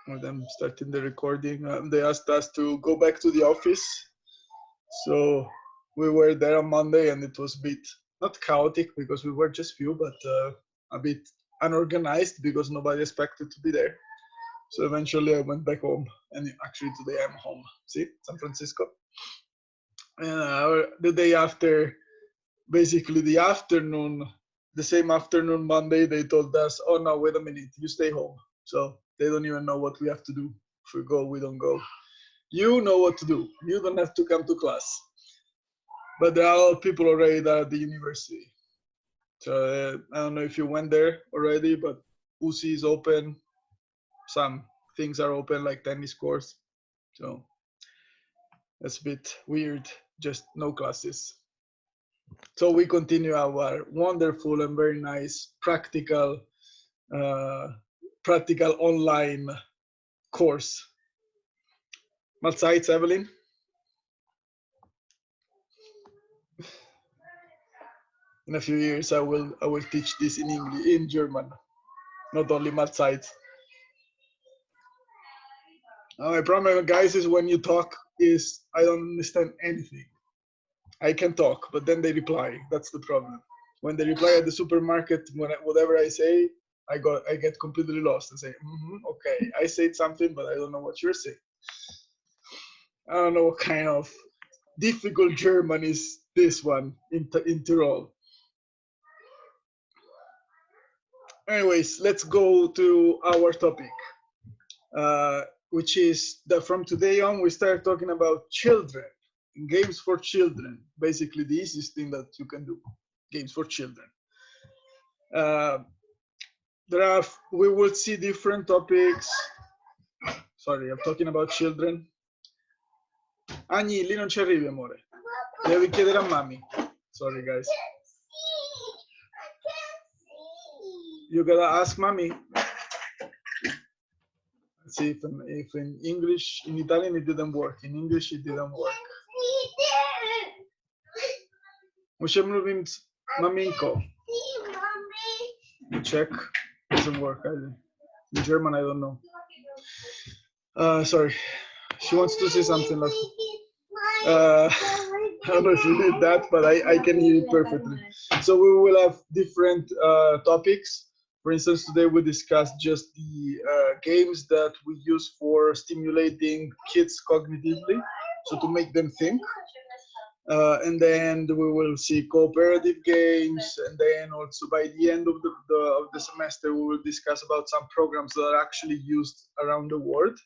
with them starting the recording. They asked us to go back to the office. So we were there on Monday, and it was a bit, not chaotic because we were just few, but a bit unorganized because nobody expected to be there. So eventually I went back home, and actually today I'm home. See, San Francisco. And the day after, basically the afternoon, the same afternoon, Monday, they told us, oh no, wait a minute, you stay home. So they don't even know what we have to do. If we go, we don't go. You know what to do. You don't have to come to class. But there are people already there at the university. So I don't know if you went there already, but UC is open. Some things are open, like tennis courts. So that's a bit weird, just no classes. So we continue our wonderful and very nice practical online course. Mahlzeit, Evelyn. In a few years, I will teach this in English, in German, not only Mahlzeit. My problem, guys, is when you talk, is I don't understand anything. I can talk, but then they reply. That's the problem. When they reply at the supermarket, whatever I say, I get completely lost and say, okay, I said something, but I don't know what you're saying. I don't know what kind of difficult German is this one in Tyrol. Anyways, let's go to our topic, which is that from today on, we start talking about children, games for children, basically the easiest thing that you can do, games for children. We will see different topics. Sorry, I'm talking about children. Agni, lì non ci arrivi, amore. Devi chiedere a mami. Sorry, guys. You gotta ask mommy. Let's see if in English, in Italian it didn't work. In English it didn't work. Musimy mówić maminko. Check. Doesn't work either. In German, I don't know. Sorry. She wants to say something like, I don't know if you did that, but I can hear it perfectly. So we will have different topics. For instance, today we discussed just the games that we use for stimulating kids cognitively, so to make them think. And then we will see cooperative games, and then also by the end of the semester we will discuss about some programs that are actually used around the world.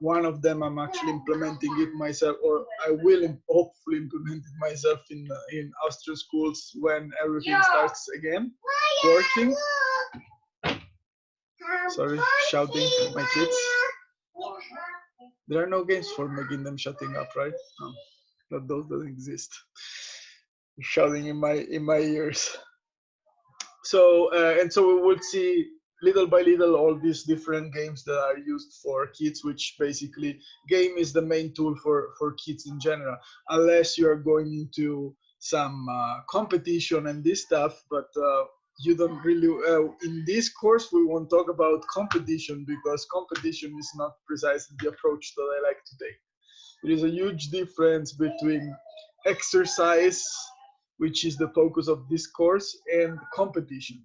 One of them I'm actually implementing it myself, or I will hopefully implement it myself in Austrian schools when everything starts again working. Sorry, shouting at my kids. There are no games for making them shutting up, right? No. That those don't exist. Shouting in my ears. So and so we will see little by little all these different games that are used for kids, which basically game is the main tool for kids in general, unless you are going into some competition and this stuff, but you don't really in this course we won't talk about competition, because competition is not precisely the approach that I like to take. There is a huge difference between exercise, which is the focus of this course, and competition.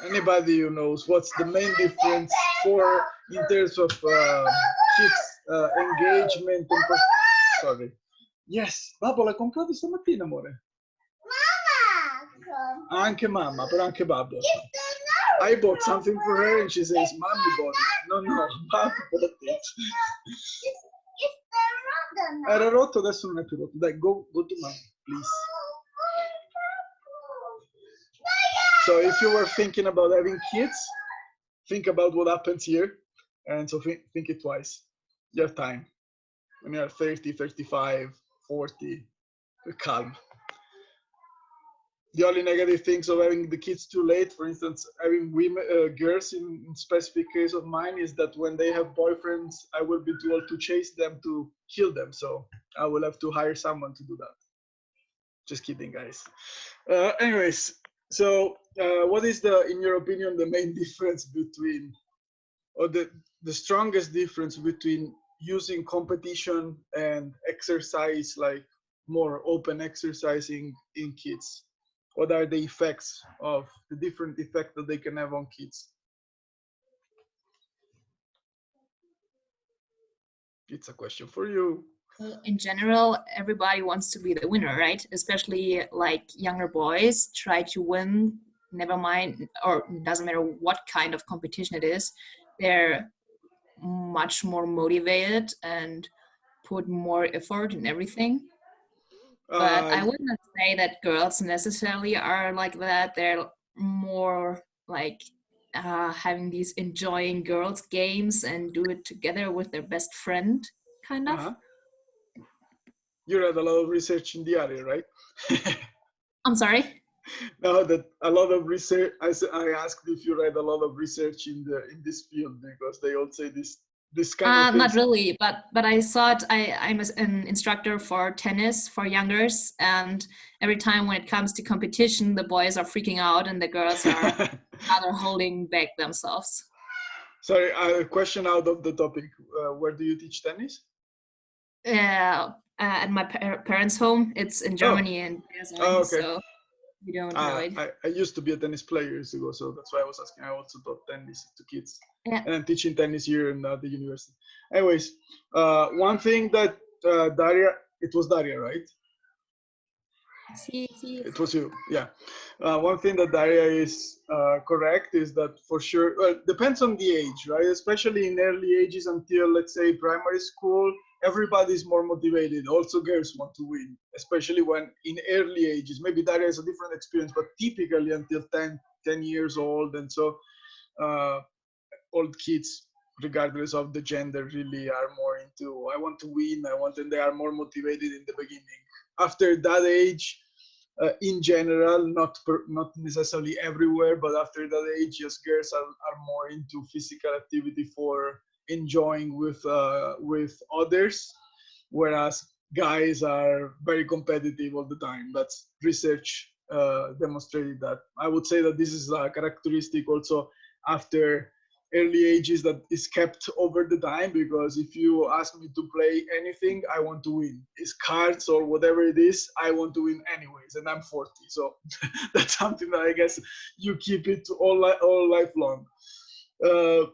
Anybody who knows what's the main difference for in terms of kids engagement and sorry. Yes, babbo l'hai comprato stamattina, amore. Mamma! Anche mamma, però anche babbo. I bought something for her and she says, Mommy bought it. No, babbo bought it. Era rotto, adesso non è più rotto. Dai, go to mommy, please. So if you were thinking about having kids, think about what happens here. And so think it twice. You have time. When you're 30, 35, 40, calm. The only negative things of having the kids too late, for instance, having girls in specific case of mine, is that when they have boyfriends, I will be too old to chase them, to kill them. So I will have to hire someone to do that. Just kidding, guys. Anyways, so what is in your opinion, the main difference between, or the strongest difference between using competition and exercise, like more open exercising in kids? What are the effects of the different effects that they can have on kids? It's a question for you. Well, in general, everybody wants to be the winner, right? Especially like younger boys try to win, never mind, or doesn't matter what kind of competition it is. They're much more motivated and put more effort in everything. But Uh, I would not say that girls necessarily are like that. They're more like having these enjoying girls' games and do it together with their best friend, kind of. uh-huh. You read a lot of research in the area, right? I'm sorry. Now that a lot of research, I asked if you read a lot of research in this field, because they all say this kind of Not things. really, but I thought I'm an instructor for tennis for youngers, and every time when it comes to competition, the boys are freaking out and the girls are rather holding back themselves. Sorry, a question out of the topic. Where do you teach tennis? At my parents' home, it's in Oh, Germany and oh, okay. so we don't know it. I used to be a tennis player years ago, so that's why I was asking. I also taught tennis to kids, Yeah. and I'm teaching tennis here in the university. Anyways, one thing that Daria, it was Daria, right? See, see. It was you, yeah. One thing that Daria is correct is that for sure, well, depends on the age, right? Especially in early ages until, let's say, primary school, everybody's more motivated. Also, girls want to win, especially when in early ages. Maybe Daria has a different experience, but typically until 10 years old. And so uh, old kids, regardless of the gender, really are more into, I want to win, and they are more motivated in the beginning. After that age, in general, not necessarily everywhere, but after that age, yes, girls are more into physical activity for enjoying with others, whereas guys are very competitive all the time. That's research demonstrated that. I would say that this is a characteristic also after early ages that is kept over the time, because if you ask me to play anything, I want to win. It's cards or whatever it is, I want to win anyways, and I'm 40, so that's something that I guess you keep it all lifelong. uh,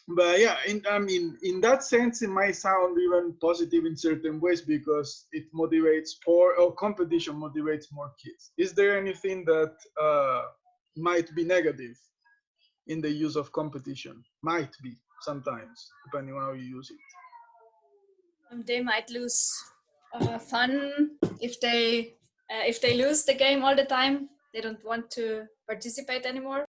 but yeah, I mean, in that sense, it might sound even positive in certain ways, because it motivates or competition motivates more kids. Is there anything that might be negative in the use of competition? Might be sometimes, depending on how you use it. They might lose fun if they lose the game all the time. They don't want to participate anymore.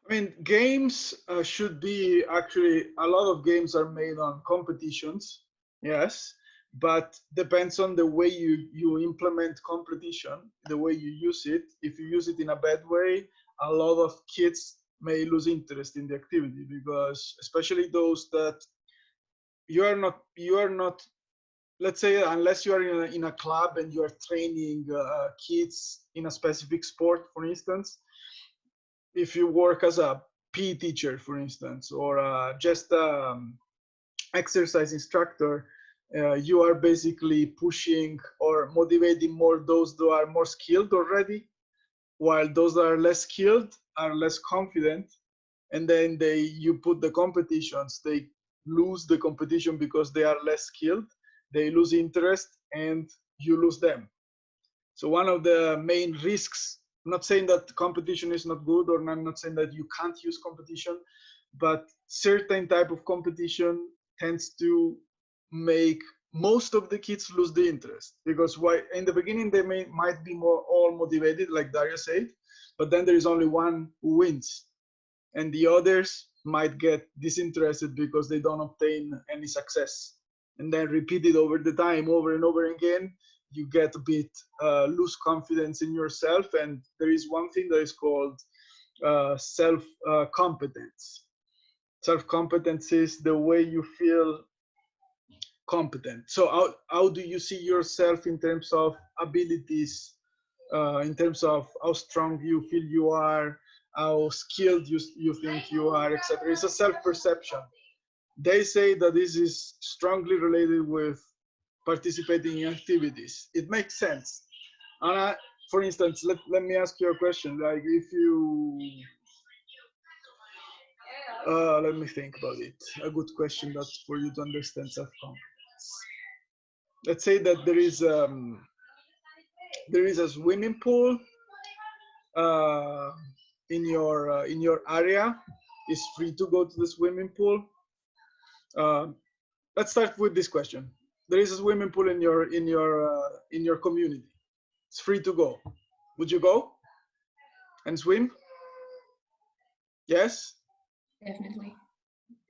I mean, games should be, actually, a lot of games are made on competitions, yes, but depends on the way you implement competition, the way you use it. If you use it in a bad way, a lot of kids may lose interest in the activity, because especially those that you are not, let's say, unless you are in a club and you are training kids in a specific sport, for instance. If you work as a PE teacher, for instance, or just exercise instructor, you are basically pushing or motivating more those that are more skilled already, while those that are less skilled are less confident. And then you put the competitions, they lose the competition because they are less skilled, they lose interest, and you lose them. So one of the main risks, I'm not saying that competition is not good, or I'm not saying that you can't use competition, but certain type of competition tends to make most of the kids lose the interest, because why, in the beginning they might be more all motivated, like Daria said, but then there is only one who wins, and the others might get disinterested because they don't obtain any success. And then repeat it over the time, over and over again, you get a bit lose confidence in yourself. And there is one thing that is called self competence. Self competence is the way you feel competent. So how do you see yourself in terms of abilities, in terms of how strong you feel you are, how skilled you think you are, etc. It's a self-perception. They say that this is strongly related with participating in activities. It makes sense. And for instance, let me ask you a question. Like if you, let me think about it. A good question that for you to understand self-confidence. Let's say that there is a swimming pool in your area. It's free to go to the swimming pool. Let's start with this question. There is a swimming pool in your community. It's free to go. Would you go and swim? Yes. Definitely.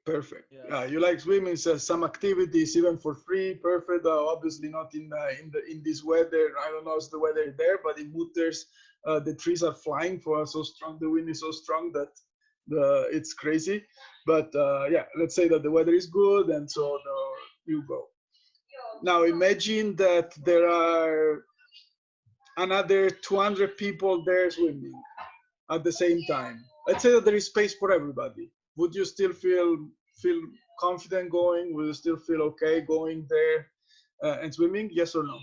Perfect. Yeah. You like swimming, so some activities even for free. Perfect. Obviously not in this weather. I don't know if the weather is there, but in winters, the trees are flying for so strong. The wind is so strong that it's crazy. But yeah, let's say that the weather is good, and so you go. Now imagine that there are another 200 people there swimming at the same time. Let's say that there is space for everybody. Would you still feel confident going? Would you still feel okay going there and swimming? Yes or no?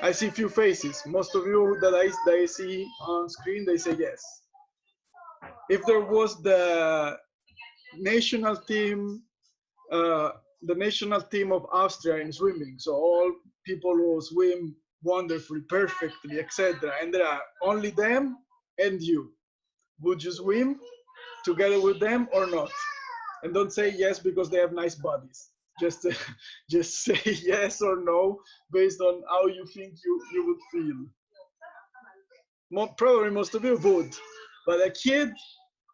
I see few faces. Most of you that I see on screen, they say yes. If there was the national team, the national team of Austria in swimming, so all people who swim wonderfully, perfectly, etc., and there are only them and you, would you swim together with them or not? And don't say yes because they have nice bodies. Just just say yes or no based on how you think you would feel. Probably most of you would, but a kid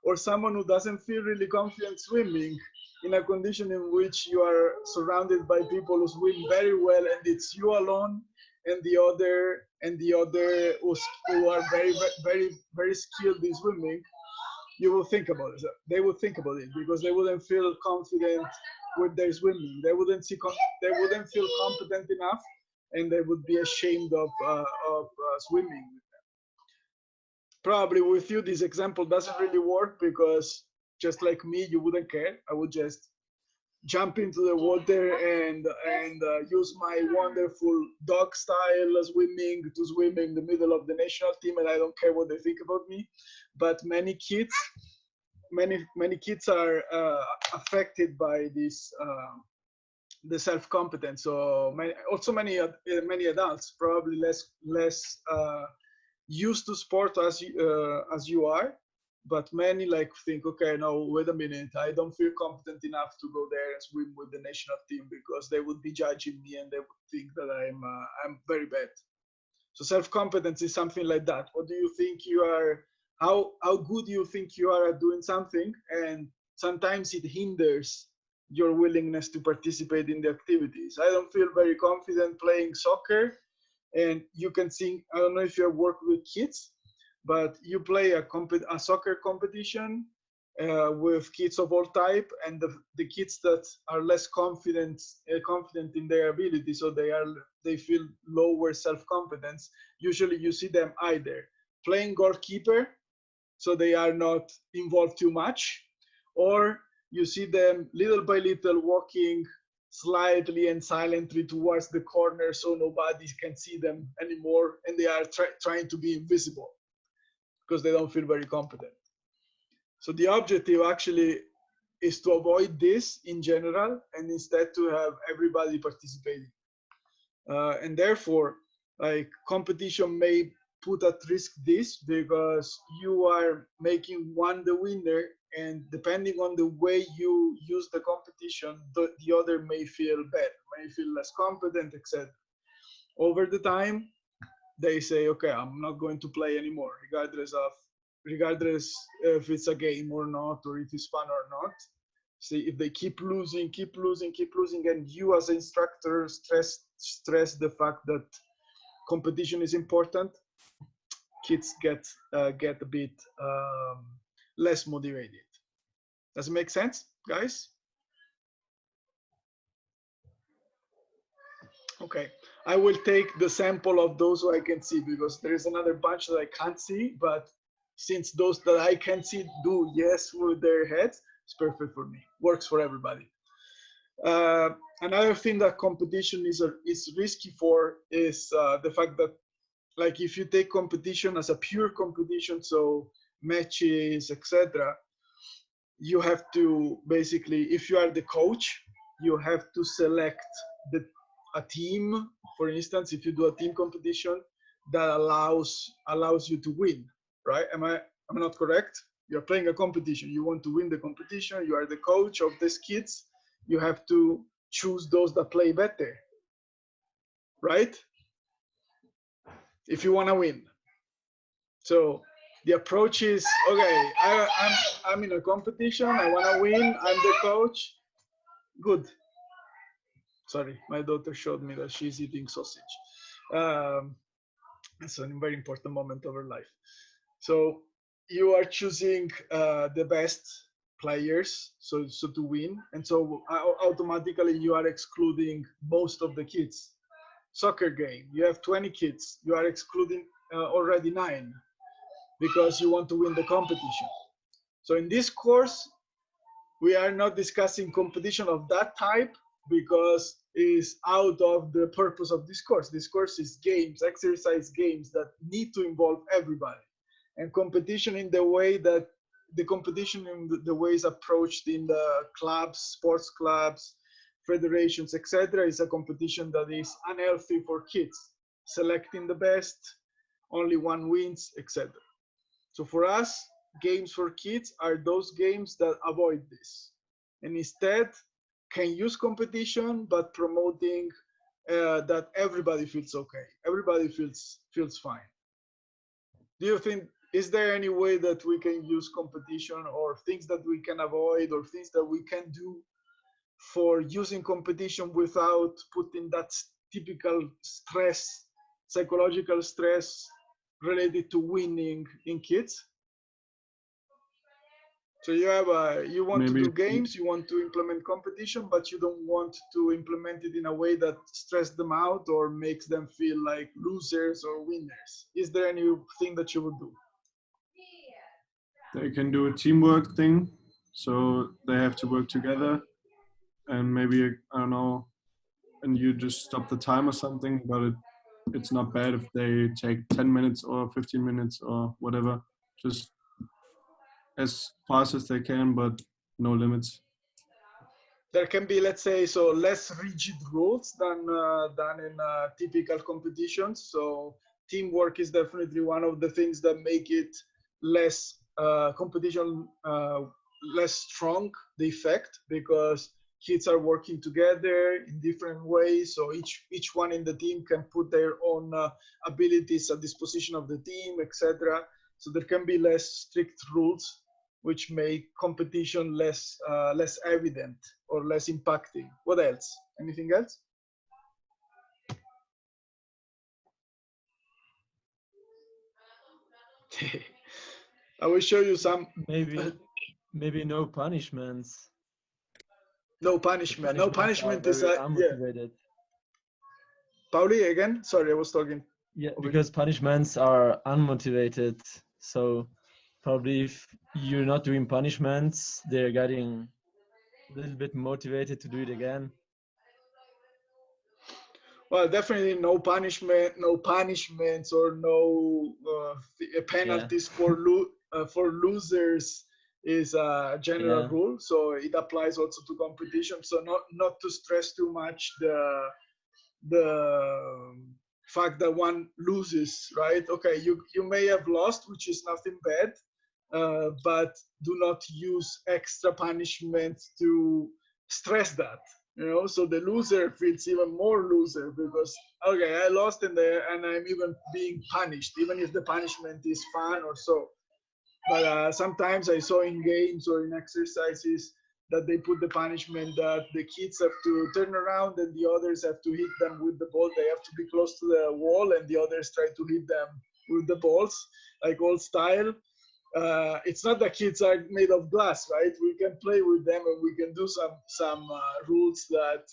or someone who doesn't feel really confident swimming in a condition in which you are surrounded by people who swim very well and it's you alone and the other who are very skilled in swimming, you will think about it. They will think about it because they wouldn't feel confident with their swimming. They wouldn't feel competent enough, and they would be ashamed of swimming. Probably with you, this example doesn't really work because just like me, you wouldn't care. I would just jump into the water and use my wonderful dog style swimming to swim in the middle of the national team, and I don't care what they think about me. But many kids are affected by this the self-competence. So many adults probably less used to sport as you are, but many like think, okay, no, wait a minute, I don't feel competent enough to go there and swim with the national team because they would be judging me and they would think that I'm very bad. So self-competence is something like that. What do you think you are? How good do you think you are at doing something? And sometimes it hinders your willingness to participate in the activities. I don't feel very confident playing soccer, and you can think, I don't know if you have worked with kids, but you play a soccer competition with kids of all type, and the kids that are less confident in their ability, so they feel lower self-confidence. Usually you see them either playing goalkeeper, so they are not involved too much, or you see them little by little walking slightly and silently towards the corner so nobody can see them anymore, and they are trying to be invisible because they don't feel very competent. So the objective actually is to avoid this in general and instead to have everybody participating. And therefore, like, competition may put at risk this because you are making one the winner, and depending on the way you use the competition, the other may feel bad, may feel less competent, etc. Over the time, they say, okay, I'm not going to play anymore, regardless if it's a game or not, or if it's fun or not. See, if they keep losing, and you as an instructor stress the fact that competition is important, kids get a bit less motivated. Does it make sense, guys? Okay, I will take the sample of those who I can see because there is another bunch that I can't see, but since those that I can see do yes with their heads, it's perfect for me. Works for everybody. Another thing that competition is risky for is the fact that, like, if you take competition as a pure competition, so matches, etc., you have to basically, if you are the coach, you have to select a team. For instance, if you do a team competition that allows you to win, right? Am I not correct? You're playing a competition. You want to win the competition. You are the coach of these kids. You have to choose those that play better, right? If you want to win. So the approach is, okay, I'm in a competition. I want to win. I'm the coach. Good. Sorry, my daughter showed me that she's eating sausage. It's a very important moment of her life. So you are choosing the best players, so to win, and so automatically you are excluding most of the kids. Soccer game, you have 20 kids, you are excluding already 9 because you want to win the competition. So in this course, we are not discussing competition of that type because it's out of the purpose of this course. This course is games, exercise games that need to involve everybody. And competition in the way that the competition in the ways approached in the clubs, sports clubs, federations, etc., is a competition that is unhealthy for kids. Selecting the best, only one wins, etc. So for us, games for kids are those games that avoid this, and instead can use competition, but promoting that everybody feels okay, everybody feels fine. Do you think, is there any way that we can use competition, or things that we can avoid, or things that we can do for using competition without putting that typical stress, psychological stress related to winning in kids? So you want to do games, you want to implement competition, but you don't want to implement it in a way that stresses them out or makes them feel like losers or winners. Is there anything that you would do? They can do a teamwork thing, so they have to work together, and maybe, I don't know, and you just stop the time or something, but it's not bad if they take 10 minutes or 15 minutes or whatever, just as fast as they can, but no limits. There can be, let's say, so less rigid rules than in typical competitions. So teamwork is definitely one of the things that make it less competition, less strong, the effect, because kids are working together in different ways. So each one in the team can put their own abilities at disposition of the team, etc. So there can be less strict rules, which make competition less evident or less impacting. What else? Anything else? I will show you some. Maybe no punishments. No punishment. No punishment is unmotivated. Yeah. Pauli, again? Sorry, I was talking. Yeah, because punishments are unmotivated. So probably if you're not doing punishments, they're getting a little bit motivated to do it again. Well, definitely no punishments or no penalties for losers is a general rule. So it applies also to competition. So not to stress too much the fact that one loses, right? Okay, you may have lost, which is nothing bad, but do not use extra punishment to stress that. So the loser feels even more loser because, okay, I lost and I'm even being punished, even if the punishment is fun or so. But sometimes I saw in games or in exercises that they put the punishment that the kids have to turn around and the others have to hit them with the ball. They have to be close to the wall and the others try to hit them with the balls, like old style. It's not that kids are made of glass, right? We can play with them and we can do some rules that,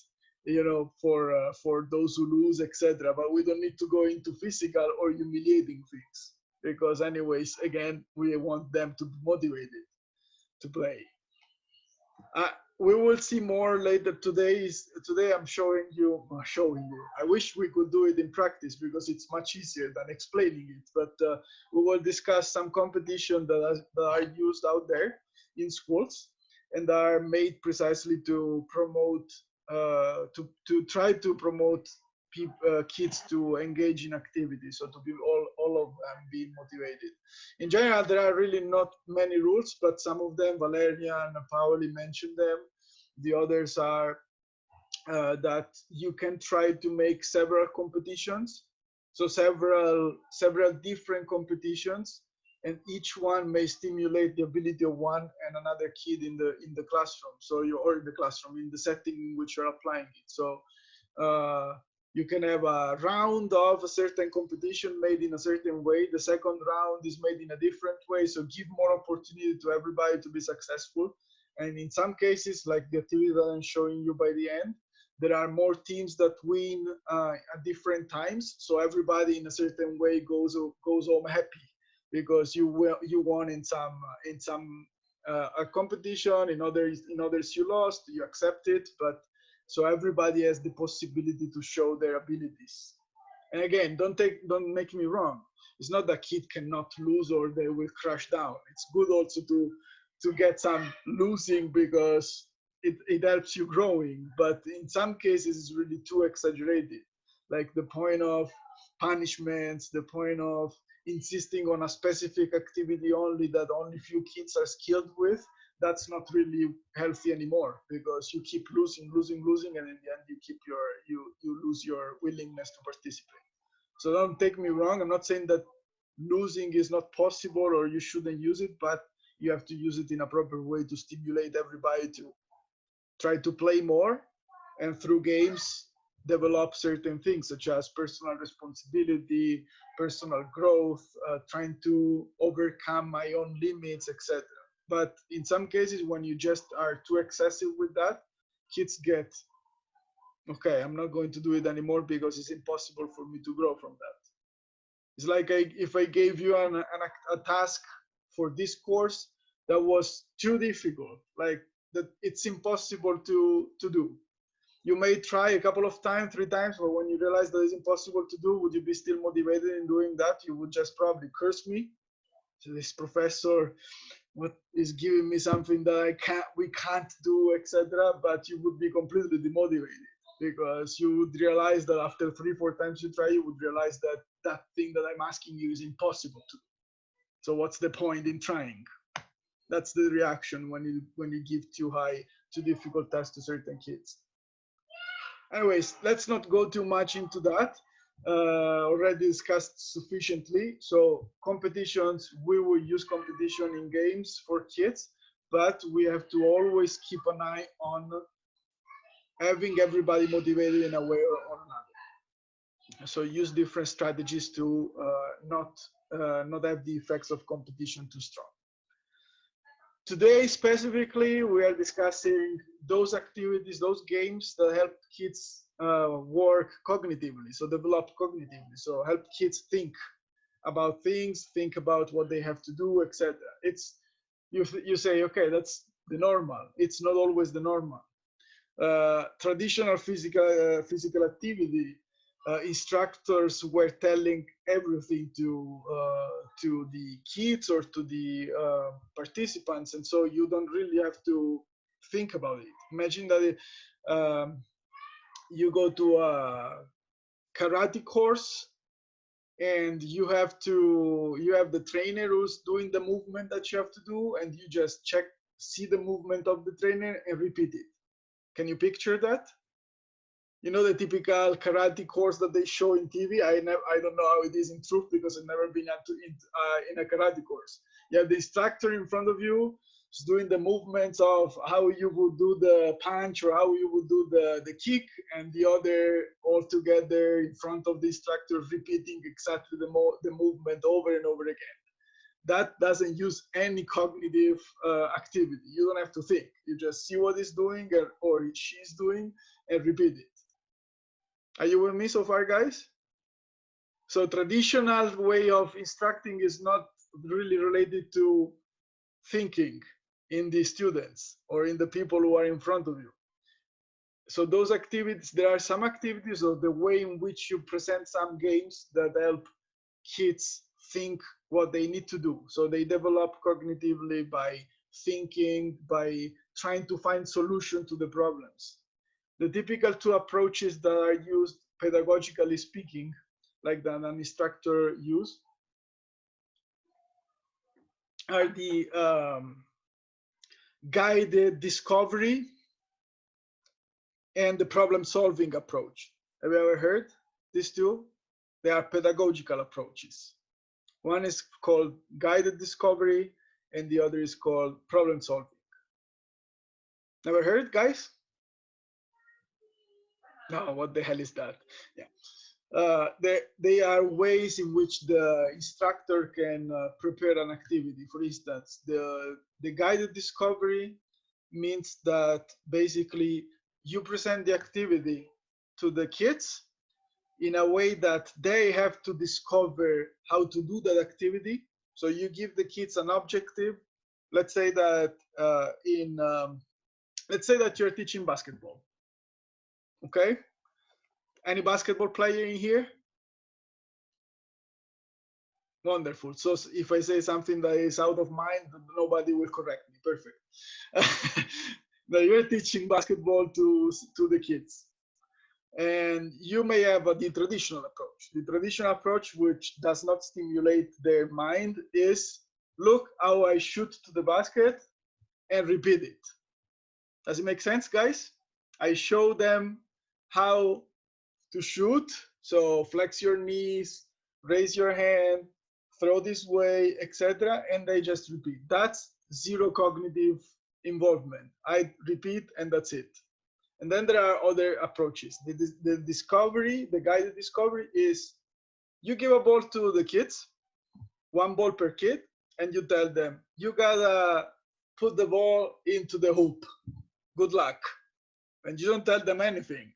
for those who lose, etc. But we don't need to go into physical or humiliating things. because anyways, again, we want them to be motivated to play. We will see more later. Today I'm showing you. I wish we could do it in practice because it's much easier than explaining it. But we will discuss some competition that are used out there in schools and are made precisely to promote, to try to promote kids to engage in activities, so to be all of them being motivated. In general, there are really not many rules, but some of them, Valeria and Paoli mentioned them. The others are that you can try to make several competitions, so several different competitions, and each one may stimulate the ability of one and another kid in the classroom. So or in the classroom, in the setting in which you're applying it. So you can have a round of a certain competition made in a certain way. The second round is made in a different way. So give more opportunity to everybody to be successful. And in some cases, like the activity that I'm showing you by the end, there are more teams that win at different times. So everybody in a certain way goes home happy because you won in some a competition. In others you lost. You accept it, but so everybody has the possibility to show their abilities. And again, don't make me wrong. It's not that kid cannot lose or they will crash down. It's good also to get some losing because it helps you growing. But in some cases, it's really too exaggerated. Like the point of punishments, the point of insisting on a specific activity only that only few kids are skilled with. That's not really healthy anymore because you keep losing, and in the end you lose your willingness to participate. So don't take me wrong. I'm not saying that losing is not possible or you shouldn't use it, but you have to use it in a proper way to stimulate everybody to try to play more, and through games develop certain things such as personal responsibility, personal growth, trying to overcome my own limits, etc. But in some cases, when you just are too excessive with that, kids get, okay, I'm not going to do it anymore because it's impossible for me to grow from that. It's like if I gave you a task for this course that was too difficult, like that it's impossible to do. You may try a couple of times, 3 times, but when you realize that it's impossible to do, would you be still motivated in doing that? You would just probably curse me. So this professor is giving me something that we can't do, etc. But you would be completely demotivated because you would realize that after 3-4 times you try, you would realize that that thing that I'm asking you is impossible to do. So what's the point in trying? That's the reaction when you give too difficult tasks to certain kids. Anyways, let's not go too much into that. Already discussed sufficiently. So competitions, we will use competition in games for kids, but we have to always keep an eye on having everybody motivated in a way or another. So use different strategies to not have the effects of competition too strong. Today, specifically, we are discussing those activities, those games that help kids work cognitively, so develop cognitively, so help kids think about things, think about what they have to do, etc. It's you say, okay, that's the normal. It's not always the normal. Traditional physical activity, instructors were telling everything to the kids or to the participants, and so you don't really have to think about it. Imagine that you go to a karate course and you have the trainer who's doing the movement that you have to do, and you just see the movement of the trainer and repeat it. Can you picture that? You know, the typical karate course that they show in TV. I don't know how it is in truth because I've never been in a karate course. You have the instructor in front of you, just doing the movements of how you would do the punch or how you would do the kick, and the other all together in front of the instructor repeating exactly the movement over and over again. That doesn't use any cognitive activity. You don't have to think. You just see what he's doing or she's doing and repeat it. Are you with me so far, guys? So traditional way of instructing is not really related to thinking in the students or in the people who are in front of you. So those activities, there are some activities or the way in which you present some games that help kids think what they need to do. So they develop cognitively by thinking, by trying to find solution to the problems. The typical two approaches that are used pedagogically speaking, like that an instructor use, are the guided discovery and the problem-solving approach. Have you ever heard these two? They are pedagogical approaches. One is called guided discovery and the other is called problem-solving. Never heard, guys? No, what the hell is that? Yeah. They are ways in which the instructor can prepare an activity. For instance, the guided discovery means that basically you present the activity to the kids in a way that they have to discover how to do that activity. So you give the kids an objective. Let's say that let's say that you're teaching basketball. Okay? Any basketball player in here? Wonderful. So if I say something that is out of mind, nobody will correct me. Perfect. Now you're teaching basketball to the kids. And you may have the traditional approach. The traditional approach, which does not stimulate their mind, is look how I shoot to the basket and repeat it. Does it make sense, guys? I show them how to shoot. So flex your knees, raise your hand, throw this way, etc. And they just repeat. That's zero cognitive involvement. I repeat and that's it. And then there are other approaches. The discovery, the guided discovery is you give a ball to the kids, one ball per kid, and you tell them, you gotta put the ball into the hoop. Good luck. And you don't tell them anything.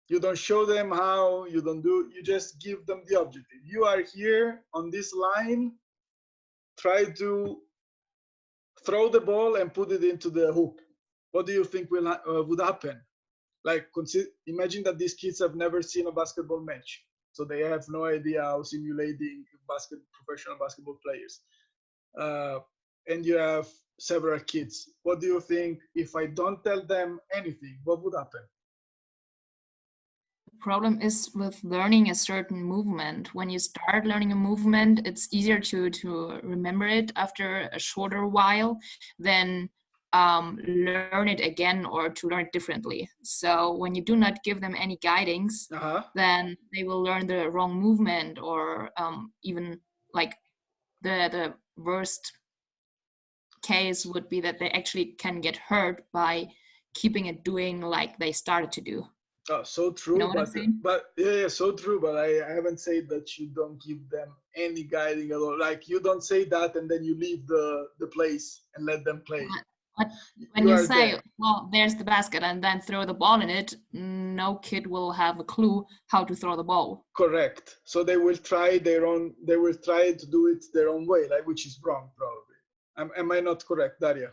You don't show them how, you don't do, you just give them the objective. You are here on this line, try to throw the ball and put it into the hoop. What do you think would happen? Like, imagine that these kids have never seen a basketball match. So they have no idea how simulating professional basketball players. And you have several kids. What do you think if I don't tell them anything, what would happen? Problem is with learning a certain movement. When you start learning a movement, it's easier to remember it after a shorter while than learn it again or to learn it differently. So when you do not give them any guidings, then they will learn the wrong movement, or even like the worst case would be that they actually can get hurt by keeping it doing like they started to do. Oh, so true. You know but yeah, so true. But I haven't said that you don't give them any guiding at all. Like you don't say that and then you leave the place and let them play. But when you say, well, there's the basket, and then throw the ball in it, no kid will have a clue how to throw the ball. Correct. So they will try they will try to do it their own way, like, which is wrong, probably. Am I not correct, Daria?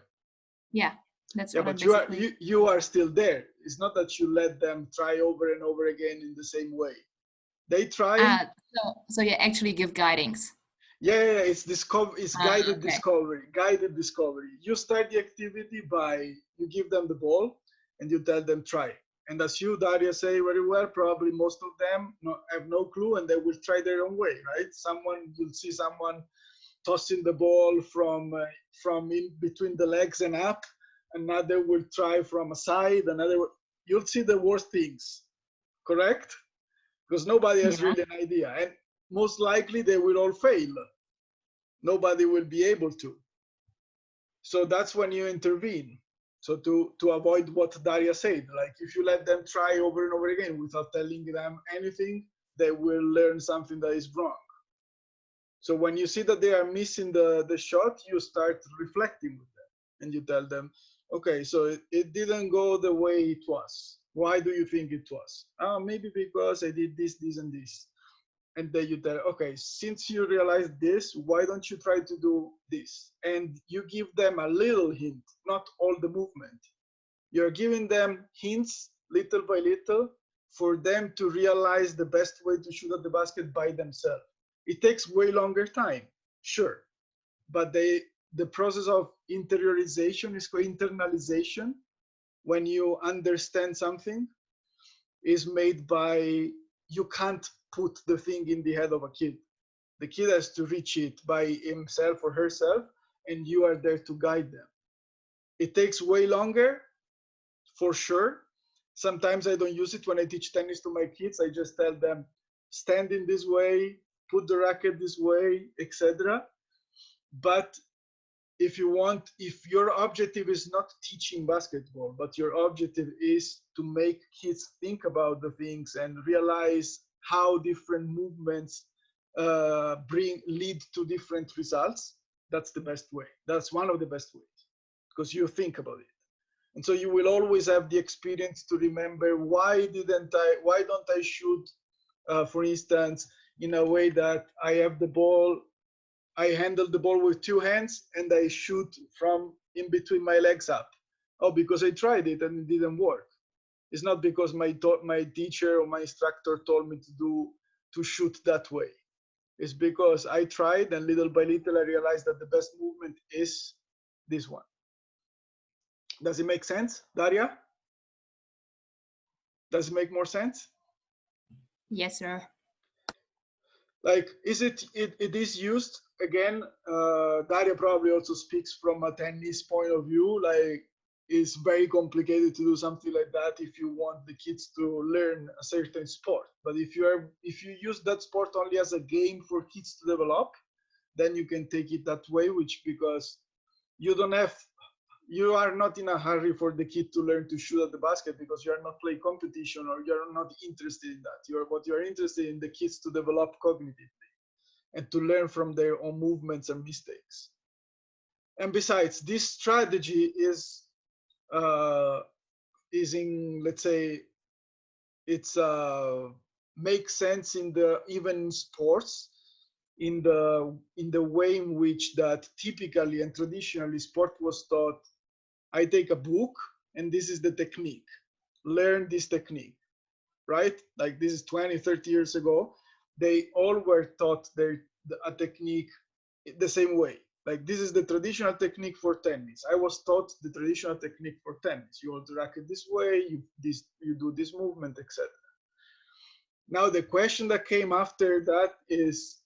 Yeah. That's yeah, what but you are still there. It's not that you let them try over and over again in the same way. They try. So you actually give guidings. Yeah, it's guided discovery. Guided discovery. You start the activity by you give them the ball and you tell them try. And as you, Daria, say very well, probably most of them have no clue and they will try their own way, right? You'll see someone tossing the ball from in between the legs and up. Another will try from a side, you'll see the worst things, correct? Because nobody has really an idea. And most likely they will all fail. Nobody will be able to. So that's when you intervene. So to avoid what Daria said, like if you let them try over and over again without telling them anything, they will learn something that is wrong. So when you see that they are missing the shot, you start reflecting with them and you tell them, okay, so it didn't go the way it was. Why do you think it was? Maybe because I did this, this, and this. and then you tell, okay, since you realize this, why don't you try to do this? And you give them a little hint, not all the movement. You're giving them hints little by little for them to realize the best way to shoot at the basket by themselves. It takes way longer time, sure, but the process of interiorization is called internalization. When you understand something, is made by, you can't put the thing in the head of a kid. The kid has to reach it by himself or herself, and you are there to guide them. It takes way longer, for sure. Sometimes I don't use it when I teach tennis to my kids. I just tell them, stand in this way, put the racket this way, etc. But if you want, if your objective is not teaching basketball, but your objective is to make kids think about the things and realize how different movements lead to different results, that's the best way. That's one of the best ways, because you think about it. And so you will always have the experience to remember, why don't I shoot, for instance, in a way that I have the ball, I handle the ball with two hands and I shoot from in between my legs up. Oh, because I tried it and it didn't work. It's not because my teacher or my instructor told me to shoot that way. It's because I tried, and little by little I realized that the best movement is this one. Does it make sense, Daria? Does it make more sense? Yes, sir. Like, it is used, again, Daria probably also speaks from a tennis point of view, like, it's very complicated to do something like that if you want the kids to learn a certain sport. But if you use that sport only as a game for kids to develop, then you can take it that way, because you are not in a hurry for the kid to learn to shoot at the basket, because you are not playing competition, or you are not interested in that. What you are interested in the kids to develop cognitively and to learn from their own movements and mistakes. And besides, this strategy is in, let's say, it's makes sense in even sports, in the way in which that typically and traditionally sport was taught. I take a book and this is the technique. Learn this technique, right? Like, this is 20, 30 years ago. They all were taught a technique the same way. Like, this is the traditional technique for tennis. I was taught the traditional technique for tennis. You hold the racket this way, you do this movement, etc. Now, the question that came after that is,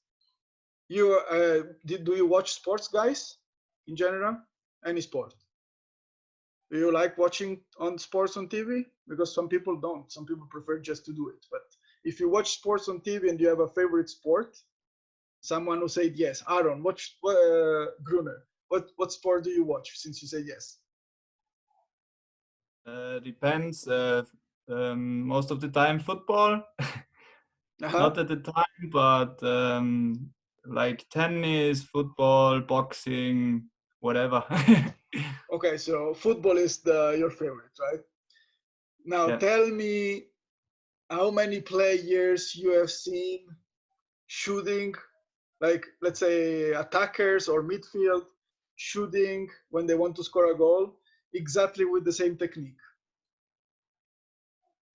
do you watch sports, guys, in general? Any sport? Do you like watching sports on TV? Because some people don't. Some people prefer just to do it. But if you watch sports on TV and you have a favorite sport, someone who said yes. Aaron, Gruner, what sport do you watch, since you say yes? Depends. Most of the time football. Not at the time, but like tennis, football, boxing, whatever. Okay, so football is your favorite, right? Now, Yeah. Tell me how many players you have seen shooting, like, let's say, attackers or midfield, shooting when they want to score a goal, exactly with the same technique.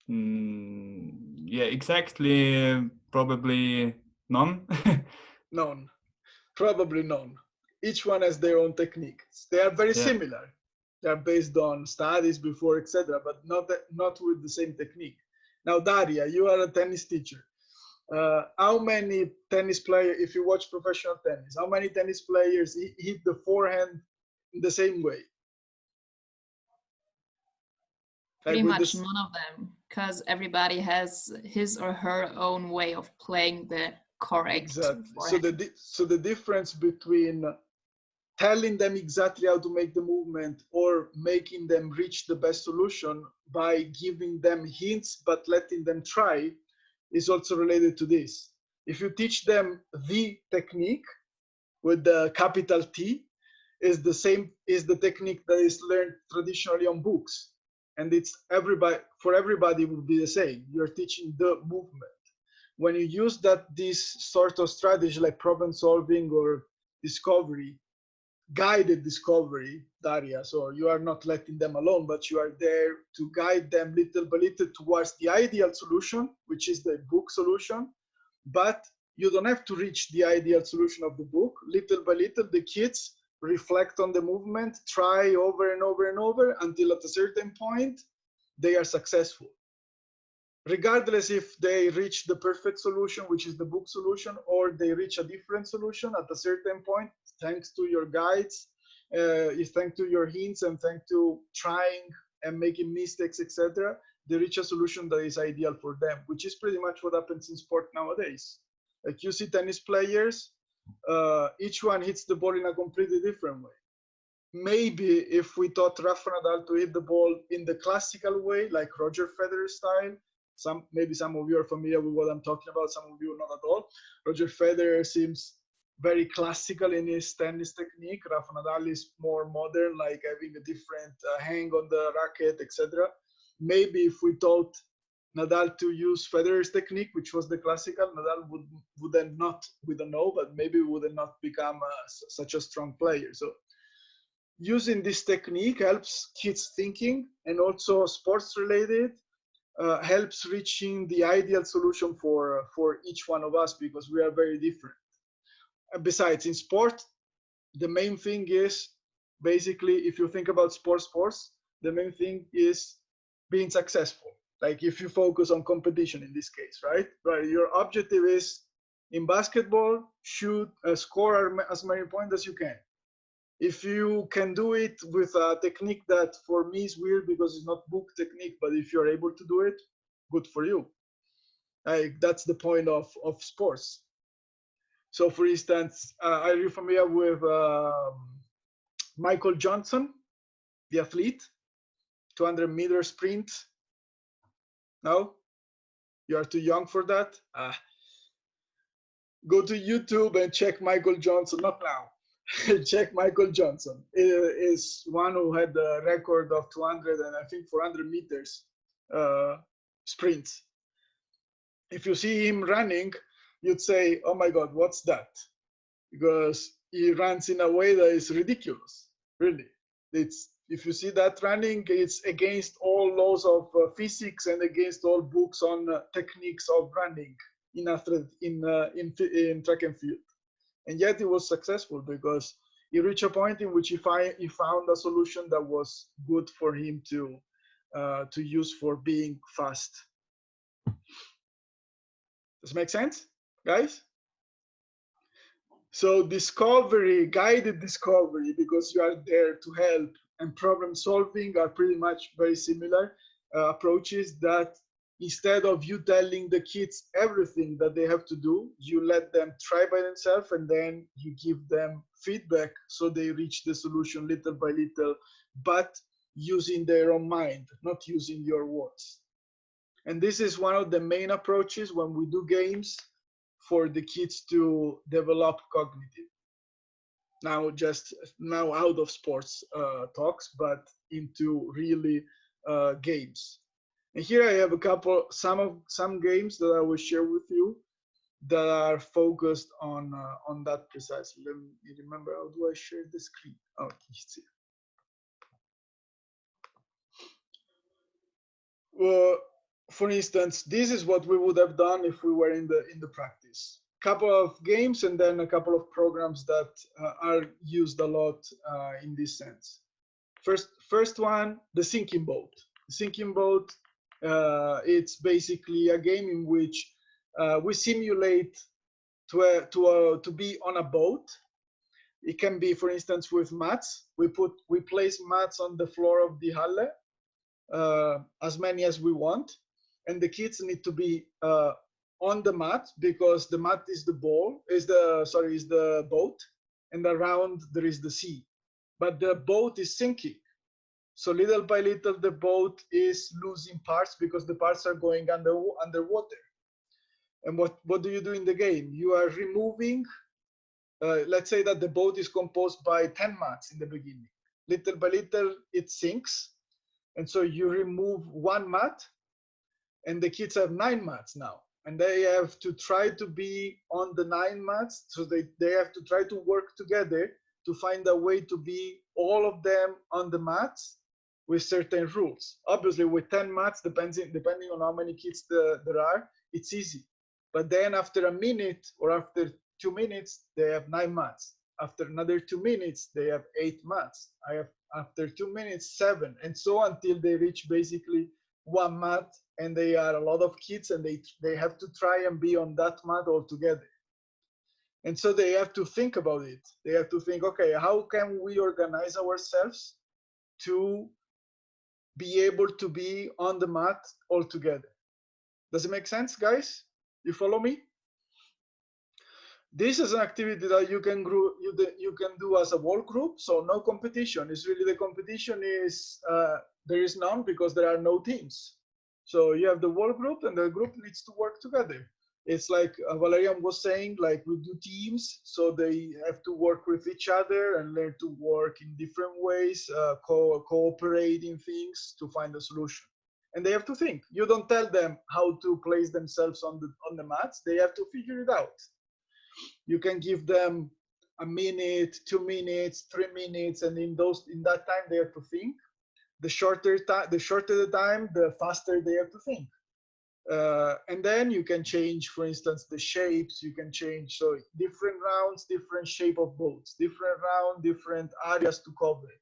Yeah, exactly. Probably none. None. Probably none. Each one has their own techniques. They are very Yeah. similar. They are based on studies before, etc., but not with the same technique. Now, Daria, you are a tennis teacher. How many tennis players, if you watch professional tennis, how many tennis players hit the forehand in the same way? Pretty much none of them, because everybody has his or her own way of playing the correct. Exactly. So the difference between telling them exactly how to make the movement or making them reach the best solution by giving them hints but letting them try is also related to this. If you teach them the technique with the capital T, is the technique that is learned traditionally on books, and it's for everybody will be the same. You're teaching the movement. when you use this sort of strategy like problem solving or discovery, guided discovery, Daria, so you are not letting them alone, but you are there to guide them little by little towards the ideal solution, which is the book solution. But you don't have to reach the ideal solution of the book. Little by little, the kids reflect on the movement, try over and over and over until at a certain point, they are successful. Regardless if they reach the perfect solution, which is the book solution, or they reach a different solution at a certain point, thanks to your guides, thanks to your hints, and thanks to trying and making mistakes, etc., they reach a solution that is ideal for them, which is pretty much what happens in sport nowadays. Like you see tennis players, each one hits the ball in a completely different way. Maybe if we taught Rafa Nadal to hit the ball in the classical way, like Roger Federer style, maybe some of you are familiar with what I'm talking about, some of you not at all. Roger Federer seems very classical in his tennis technique. Rafa Nadal is more modern, like having a different hang on the racket, etc. Maybe if we taught Nadal to use Federer's technique, which was the classical, Nadal would then not, we don't know, but maybe would not become such a strong player. So using this technique helps kids thinking, and also sports related, helps reaching the ideal solution for each one of us, because we are very different. Besides, in sport, the main thing is basically, if you think about sports, the main thing is being successful. Like if you focus on competition in this case, right? Your objective is in basketball, shoot, score as many points as you can. If you can do it with a technique that for me is weird because it's not book technique, but if you're able to do it, good for you. Like that's the point of sports. So for instance, are you familiar with Michael Johnson, the athlete, 200-meter sprint? No? You are too young for that? Go to YouTube and check Michael Johnson, not now. Check Michael Johnson. He is one who had the record of 200 and I think 400 meters sprints. If you see him running, you'd say, oh my God, what's that? Because he runs in a way that is ridiculous, really. If you see that running, it's against all laws of physics and against all books on techniques of running in track and field. And yet he was successful because he reached a point in which he found a solution that was good for him to use for being fast. Does it make sense, guys? So discovery, guided discovery, because you are there to help, and problem solving are pretty much very similar approaches that instead of you telling the kids everything that they have to do, you let them try by themselves and then you give them feedback so they reach the solution little by little, but using their own mind, not using your words. And this is one of the main approaches when we do games for the kids to develop cognitive. Now out of sports talks, but into really games. And here I have some games that I will share with you that are focused on that precisely. Let me remember, how do I share the screen? Oh, see. Well, for instance, this is what we would have done if we were in the practice. Couple of games and then a couple of programs that are used a lot in this sense. First one, the sinking boat. The sinking boat, it's basically a game in which we simulate to be on a boat. It can be, for instance, with mats. We place mats on the floor of the halle, as many as we want, and the kids need to be on the mat, because the mat is the boat, and around there is the sea, but the boat is sinking. So little by little, the boat is losing parts because the parts are going underwater. And what do you do in the game? You are removing, let's say that the boat is composed by 10 mats in the beginning. Little by little, it sinks. And so you remove one mat, and the kids have 9 mats now. and they have to try to be on the 9 mats. So they have to try to work together to find a way to be all of them on the mats with certain rules. Obviously, with 10 mats, depending on how many kids there are, it's easy. But then after a minute or after 2 minutes, they have 9 mats. After another 2 minutes, they have 8 mats. After 2 minutes, 7, and so until they reach basically 1 mat, and they are a lot of kids, and they have to try and be on that mat all together. And so they have to think about it. They have to think, okay, how can we organize ourselves to be able to be on the mat all together? Does it make sense, guys? You follow me? This is an activity that you can do as a whole group. So no competition. It's really, the competition is there is none, because there are no teams. So you have the whole group, and the group needs to work together. It's like Valerian was saying, like we do teams, so they have to work with each other and learn to work in different ways, cooperating things to find a solution. And they have to think. You don't tell them how to place themselves on the mats. They have to figure it out. You can give them a minute, 2 minutes, 3 minutes, and in that time they have to think. The shorter the time, the faster they have to think. And then you can change, for instance, the shapes. You can change, so different rounds, different shape of boats, different round, different areas to cover,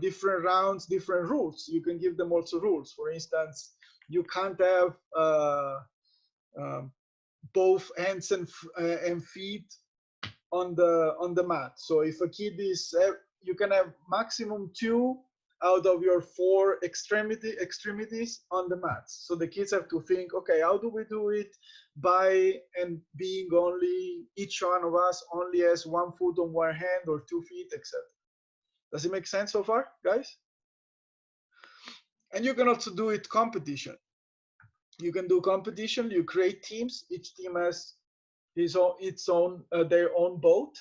different rounds, different rules. You can give them also rules. For instance, you can't have both hands and feet on the mat. So if a kid is, you can have maximum 2 out of your 4 extremities on the mats. So the kids have to think, okay, how do we do it by and being only, each one of us only has 1 foot on one hand or 2 feet, etc. Does it make sense so far, guys? And you can also do it competition. You can do competition. You create teams. Each team has their own boat.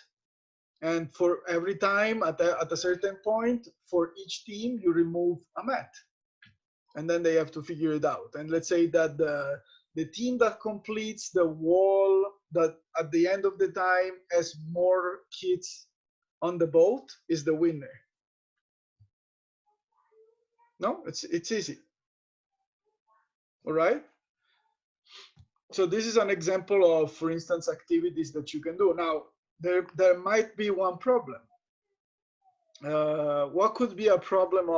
And for every time at a certain point, for each team, you remove a mat. And then they have to figure it out. And let's say that the team that completes the wall, that at the end of the time has more kids on the boat, is the winner. No, it's easy. All right. So this is an example of, for instance, activities that you can do. Now, there might be one problem. What could be a problem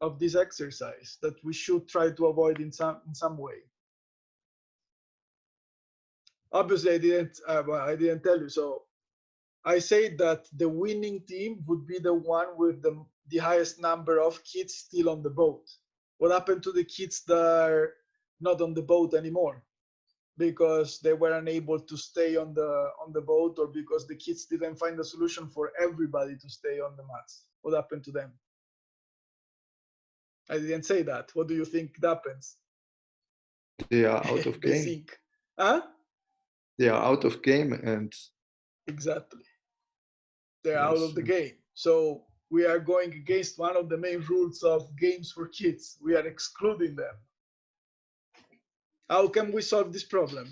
of this exercise that we should try to avoid in some way? Obviously, I didn't tell you. So I say that the winning team would be the one with the highest number of kids still on the boat. What happened to the kids that are not on the boat anymore because they were unable to stay on the boat, or because the kids didn't find a solution for everybody to stay on the mats? What happened to them? I didn't say that. What do you think happens? They are out of They game. sink. Huh? They are out of game, and Exactly. They're out of the game. So we are going against one of the main rules of games for kids. We are excluding them. How can we solve this problem?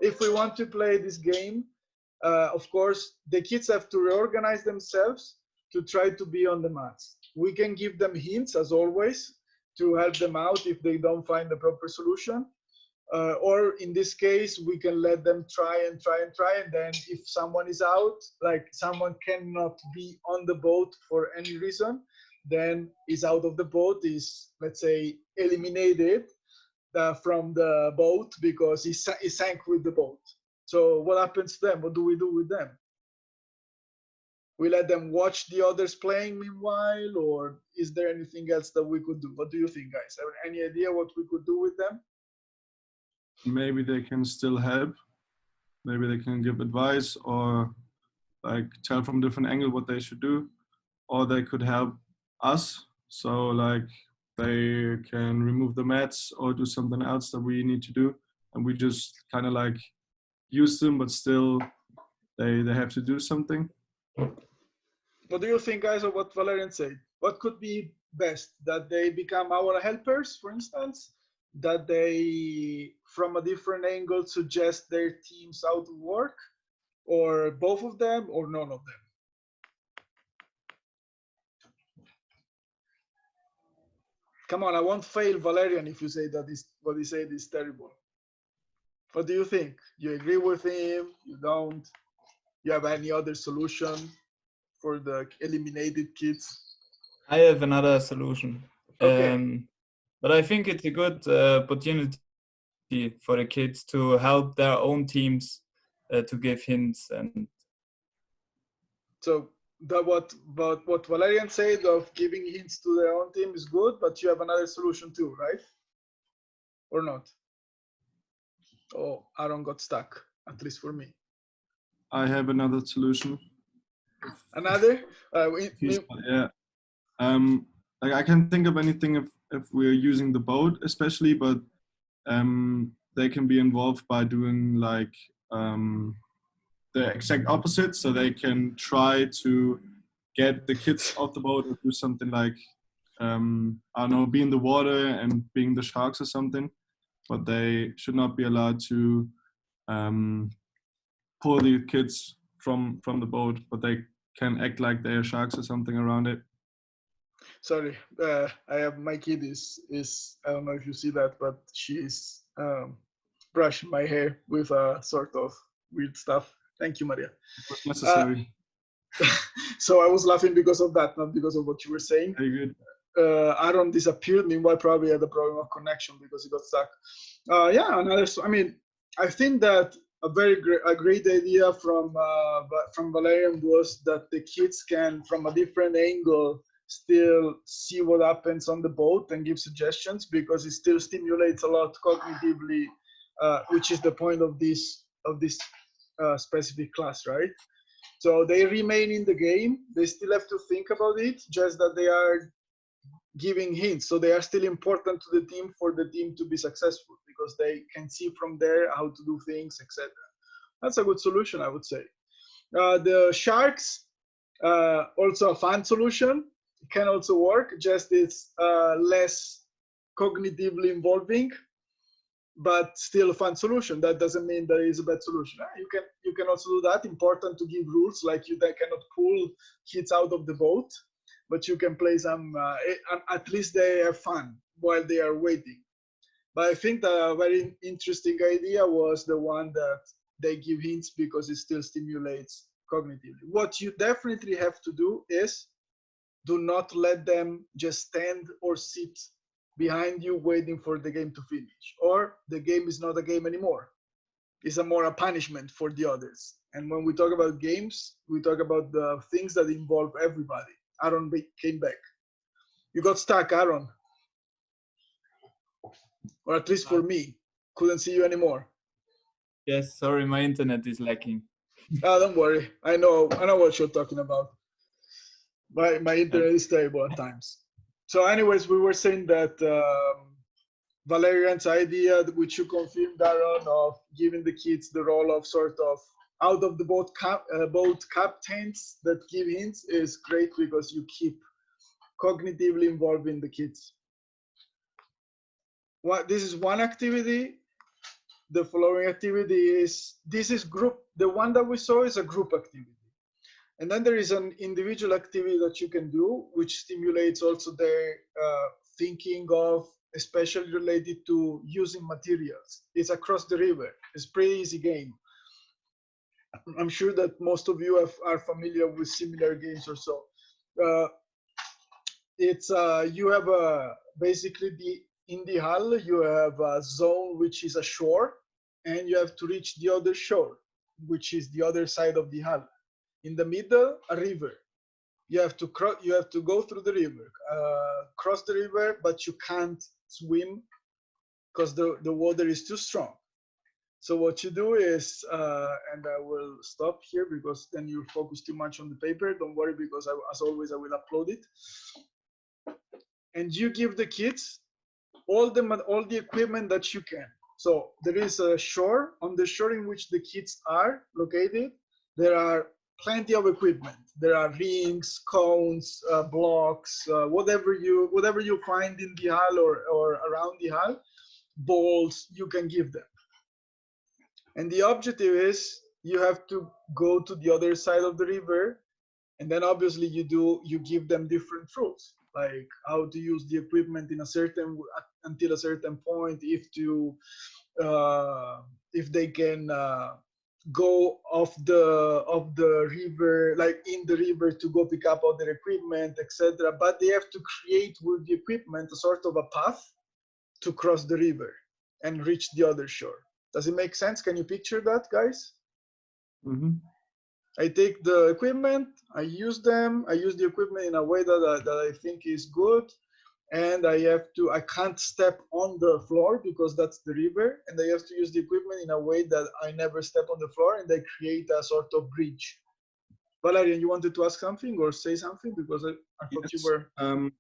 If we want to play this game, of course, the kids have to reorganize themselves to try to be on the mats. We can give them hints, as always, to help them out if they don't find the proper solution. Or in this case, we can let them try, and then if someone is out, like someone cannot be on the boat for any reason, then is out of the boat, is, let's say, eliminated from the boat because he sank with the boat. So what happens to them? What do we do with them? We let them watch the others playing meanwhile, or is there anything else that we could do? What do you think, guys? Have any idea what we could do with them? Maybe they can still help. Maybe they can give advice, or like tell from different angle what they should do, or they could help us. So like they can remove the mats or do something else that we need to do, and we just kind of like use them, but still they have to do something. What do you think, guys, of what Valerian said? What could be best? That they become our helpers, for instance, that they, from a different angle, suggest their teams how to work, or both of them, or none of them? Come on, I won't fail Valerian if you say that what he said is terrible. What do you think? You agree with him? You don't? You have any other solution for the eliminated kids? I have another solution. Okay. But I think it's a good opportunity for the kids to help their own teams to give hints. And So that what Valerian said of giving hints to their own team is good, but you have another solution too, right? Or not? Oh, Aaron got stuck, at least for me. I have another solution. Another? Yeah. Like I can't think of anything if we're using the boat, especially, but they can be involved by doing like the exact opposite, so they can try to get the kids off the boat and do something like I don't know, be in the water and being the sharks or something, but they should not be allowed to pull the kids from the boat, but they can act like they're sharks or something around it. Sorry, I have my kid is I don't know if you see that, but she's brushing my hair with a sort of weird stuff. Thank you, Maria. It was necessary. So I was laughing because of that, not because of what you were saying. Very good. Aaron disappeared. Meanwhile, probably had a problem of connection because he got stuck. Yeah, another. I mean, I think that a great idea from Valerian was that the kids can, from a different angle, still see what happens on the boat and give suggestions, because it still stimulates a lot cognitively, which is the point of this specific class, right? So they remain in the game. They still have to think about it, just that they are giving hints. So they are still important to the team for the team to be successful, because they can see from there how to do things, etc. That's a good solution, I would say. The sharks, also a fun solution. It can also work, just it's less cognitively involving, but still a fun solution. That doesn't mean that it's a bad solution. You can also do that. Important to give rules, like they cannot pull kids out of the boat, but you can play some, at least they have fun while they are waiting. But I think the very interesting idea was the one that they give hints because it still stimulates cognitively. What you definitely have to do is do not let them just stand or sit behind you waiting for the game to finish, or the game is not a game anymore. It's a punishment for the others. And when we talk about games, we talk about the things that involve everybody. Aaron came back. You got stuck, Aaron. Or at least for me. Couldn't see you anymore. yes, sorry, my internet is lacking. Don't worry. I know what you're talking about. My internet is terrible at times. So anyways, we were saying that Valerian's idea, which you confirmed, Aaron, of giving the kids the role of sort of out of the boat captains that give hints, is great, because you keep cognitively involving the kids. This is one activity. The following activity is, the one that we saw is a group activity. And then there is an individual activity that you can do, which stimulates also their thinking of, especially related to using materials. It's across the river. It's a pretty easy game. I'm sure that most of you are familiar with similar games or so. You have basically in the hull, you have a zone which is a shore, and you have to reach the other shore, which is the other side of the hull. In the middle, a river. You have to go through the river, cross the river, but you can't swim because the water is too strong. So what you do is, and I will stop here because then you focus too much on the paper. Don't worry, because as always, I will upload it. And you give the kids all the equipment that you can. So there is a shore. On the shore in which the kids are located, there are plenty of equipment. There are rings, cones, blocks, whatever you find in the hull or around the hull. balls you can give them. And the objective is you have to go to the other side of the river, and then obviously you give them different rules, like how to use the equipment in a certain until a certain point, if they can go off the river, like in the river, to go pick up other equipment, etc. But they have to create with the equipment a sort of a path to cross the river and reach the other shore. Does it make sense? Can you picture that, guys? Mm-hmm. I take the equipment, I use the equipment in a way that I think is good, and I can't step on the floor because that's the river, and I have to use the equipment in a way that I never step on the floor, and I create a sort of bridge. Valerian, you wanted to ask something or say something? Because I thought you Yes. were...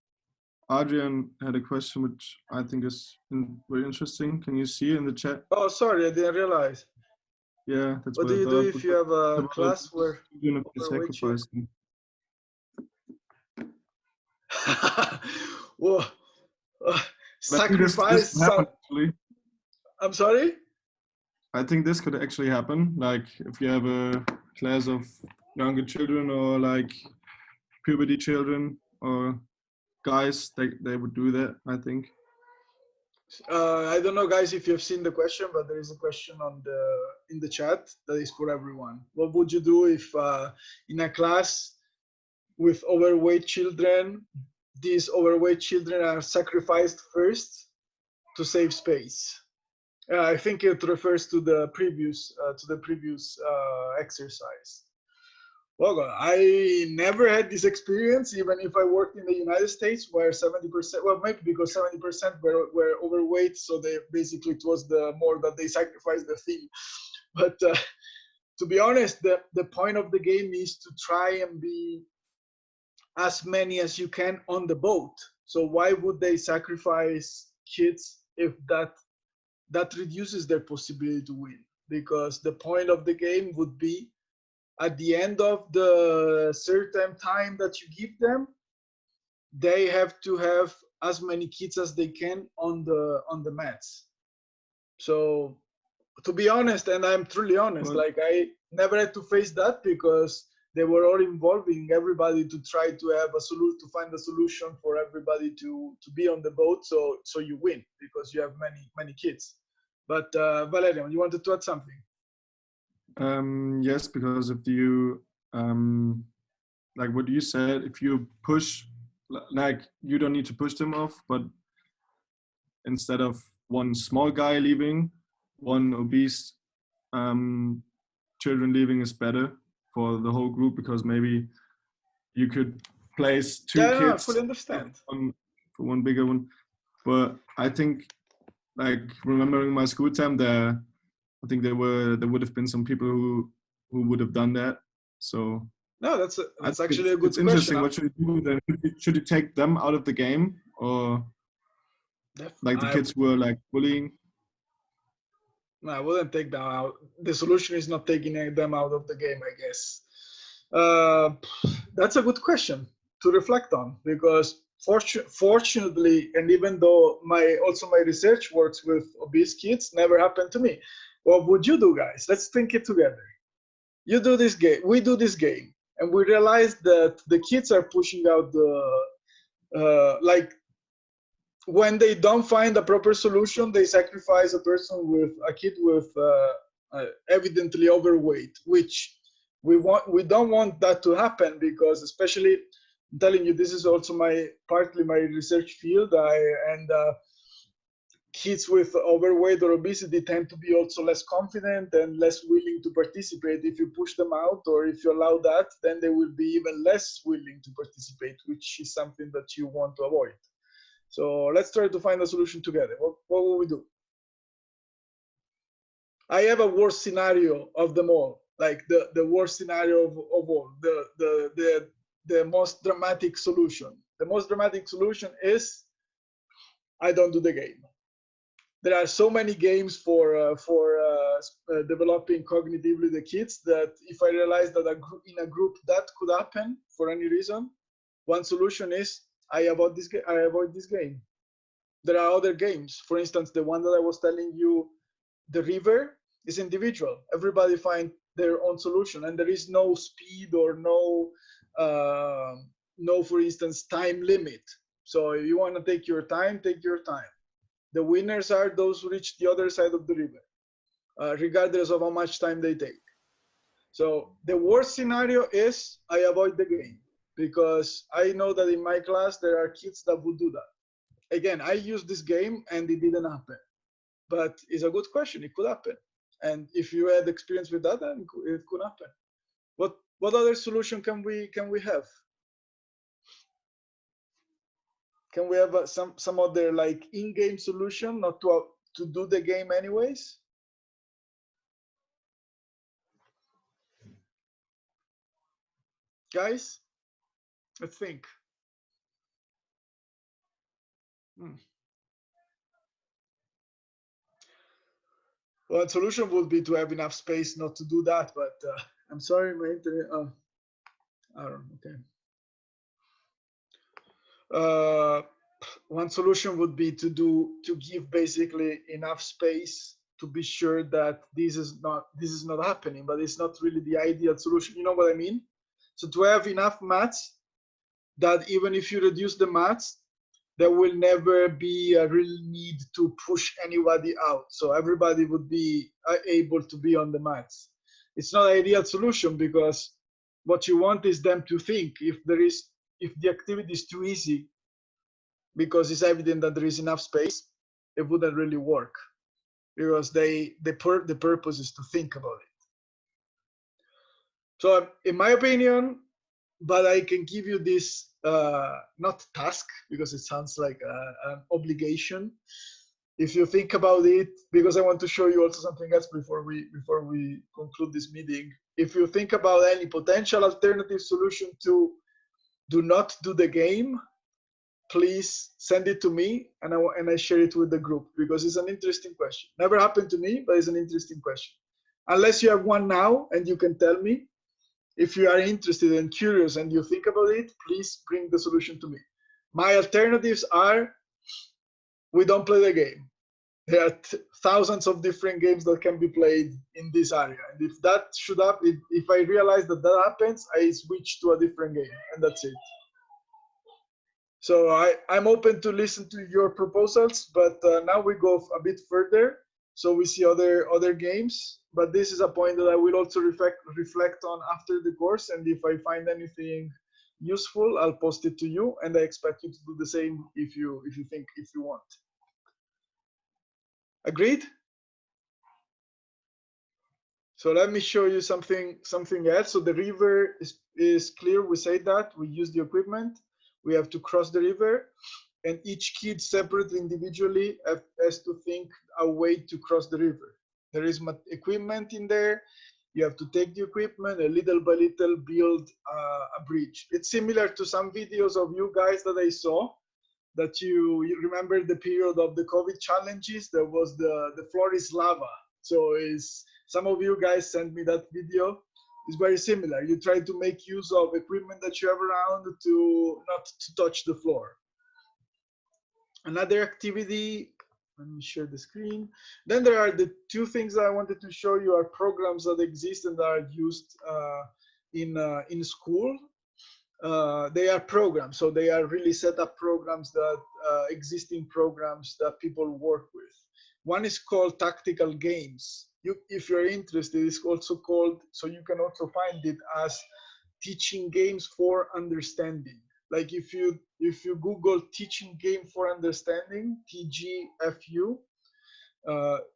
Adrian had a question which I think is very interesting. Can you see in the chat? Oh, sorry, I didn't realize. Yeah, that's What what do I you do thought. if you have a class where you're overweight children? sacrificing? Whoa. I think this Sacrifice could happen, some... actually. I'm sorry? I think this could actually happen. Like if you have a class of younger children or like puberty children or guys, they would do that, I think. I don't know, guys, if you've seen the question, but there is a question in the chat that is for everyone. What would you do if in a class with overweight children, these overweight children are sacrificed first to save space? I think it refers to the previous exercise. Well, I never had this experience, even if I worked in the United States, where 70%, well, maybe because 70% were overweight, so basically it was the more that they sacrificed the thing. But to be honest, the point of the game is to try and be as many as you can on the boat. So why would they sacrifice kids if that reduces their possibility to win? Because the point of the game would be, at the end of the certain time that you give them, they have to have as many kids as they can on the mats. So to be honest, and I'm truly honest, like I never had to face that because they were all involving everybody to try to have to find a solution for everybody to be on the boat, so you win because you have many kids. But Valerian, you wanted to add something? Yes, because if you like what you said, if you push, like you don't need to push them off, but instead of one small guy leaving, one obese children leaving is better for the whole group, because maybe you could place two kids I fully understand. For one bigger one. But I think, like remembering my school time, I think there would have been some people who would have done that. So no, that's actually a good it's question. interesting. What should you do then? Should you take them out of the game, or like the kids who were like bullying? No, I wouldn't take them out. The solution is not taking them out of the game, I guess. That's a good question to reflect on, because fortunately, and even though my research works with obese kids, never happened to me. What would you do, guys? Let's think it together. You do this game, we do this game, and we realize that the kids are pushing out like when they don't find a proper solution, they sacrifice a kid with evidently overweight, which we don't want that to happen, because especially, I'm telling you, this is also partly my research field. Kids with overweight or obesity tend to be also less confident and less willing to participate. If you push them out, or if you allow that, then they will be even less willing to participate, which is something that you want to avoid. So let's try to find a solution together. What will we do? I have a worst scenario of them all, like the worst scenario of all, the most dramatic solution. The most dramatic solution is I don't do the game. There are so many games for developing cognitively the kids, that if I realize that in a group that could happen for any reason, one solution is I avoid this game. there are other games. For instance, the one that I was telling you, the river, is individual. Everybody find their own solution, and there is no speed or no, for instance, time limit. So if you want to take your time, take your time. The winners are those who reach the other side of the river, regardless of how much time they take. So the worst scenario is I avoid the game, because I know that in my class there are kids that would do that. Again, I used this game and it didn't happen, but it's a good question. It could happen, and if you had experience with that, then it could happen. What other solution can we have? Can we have some other like in-game solution, not to do the game anyways? Guys, let's think. Well, solution would be to have enough space not to do that, but I'm sorry, my internet. I don't know. Okay. One solution would be to give basically enough space to be sure that this is not happening, but it's not really the ideal solution. You know what I mean? So to have enough mats that even if you reduce the mats, there will never be a real need to push anybody out. So everybody would be able to be on the mats. It's not an ideal solution, because what you want is them to think if the activity is too easy, because it's evident that there is enough space, it wouldn't really work, because the purpose is to think about it. So in my opinion, but I can give you this not task, because it sounds like an obligation. If you think about it, because I want to show you also something else before we conclude this meeting. If you think about any potential alternative solution to do not do the game, please send it to me, and I share it with the group, because it's an interesting question. Never happened to me, but it's an interesting question. Unless you have one now and you can tell me. If you are interested and curious and you think about it, please bring the solution to me. My alternatives are, we don't play the game. There are thousands of different games that can be played in this area. And if that should happen, if I realize that happens, I switch to a different game, and that's it. So I'm open to listen to your proposals, but now we go a bit further. So we see other games, but this is a point that I will also reflect on after the course. And if I find anything useful, I'll post it to you, and I expect you to do the same if you want. Agreed? So let me show you something else. So the river is clear. We say that we use the equipment. We have to cross the river, and each kid separately, individually, has to think a way to cross the river. There is equipment in there. You have to take the equipment and little by little build a bridge. It's similar to some videos of you guys that I saw, that you remember the period of the COVID challenges. There was the floor is lava. So some of you guys sent me that video. It's very similar. You try to make use of equipment that you have around to not to touch the floor. Another activity, let me share the screen. Then there are the two things that I wanted to show you are programs that exist and are used in school. They are programs, so they are really set up programs that existing programs that people work with. One is called tactical games. If you're interested, it's also called, so you can also find it as teaching games for understanding. Like if you Google teaching game for understanding, TGFU,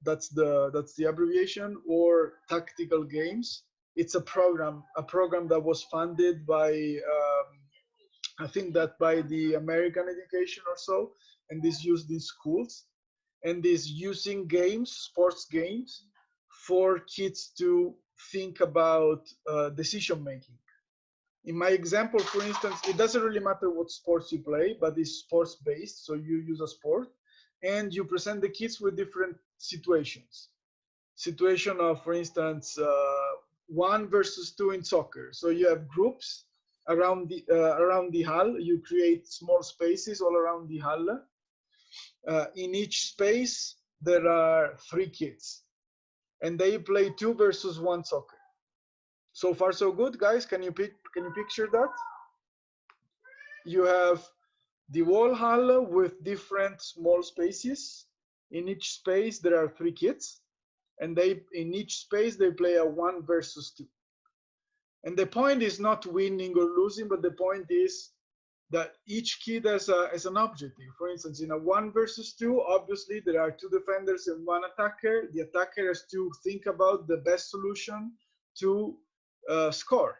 that's the abbreviation, or tactical games. It's a program that was funded by I think that by the American education or so, and is used in schools, and is using games, sports games, for kids to think about decision making. In my example, for instance, it doesn't really matter what sports you play, but it's sports based. So you use a sport and you present the kids with different situations. Situation of, for instance, 1 versus 2 in soccer. So you have groups around the hall. You create small spaces all around the hall, In each space, there are 3 kids, and they play 2 versus 1 soccer. So far, so good, guys. Can you picture that? You have the wall hall with different small spaces. In each space, there are 3 kids, and in each space they play a 1 versus 2. And the point is not winning or losing, but the point is that each kid has an objective. For instance, in a 1 versus 2, obviously there are 2 defenders and 1 attacker. The attacker has to think about the best solution to score.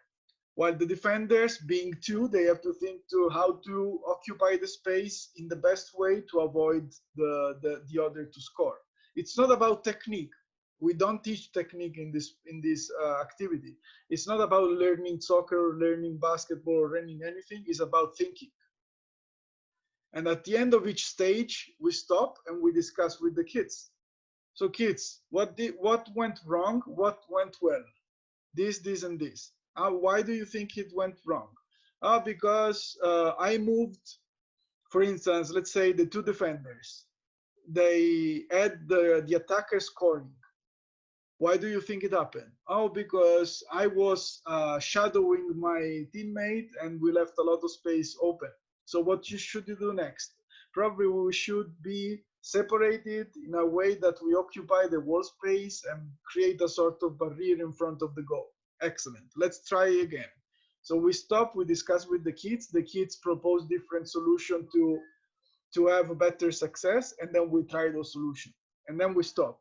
While the defenders, being 2, they have to think to how to occupy the space in the best way to avoid the other to score. It's not about technique. We don't teach technique in this activity. It's not about learning soccer or learning basketball or learning anything. It's about thinking. And at the end of each stage, we stop and we discuss with the kids. So kids, what went wrong? What went well? This, and this. Why do you think it went wrong? Because I moved, for instance, let's say the 2 defenders. They had the attacker scoring. Why do you think it happened? Oh, because I was shadowing my teammate and we left a lot of space open. So what should you do next? Probably we should be separated in a way that we occupy the wall space and create a sort of barrier in front of the goal. Excellent. Let's try again. So we stop, we discuss with the kids. The kids propose different solutions to have a better success, and then we try those solutions. And then we stop.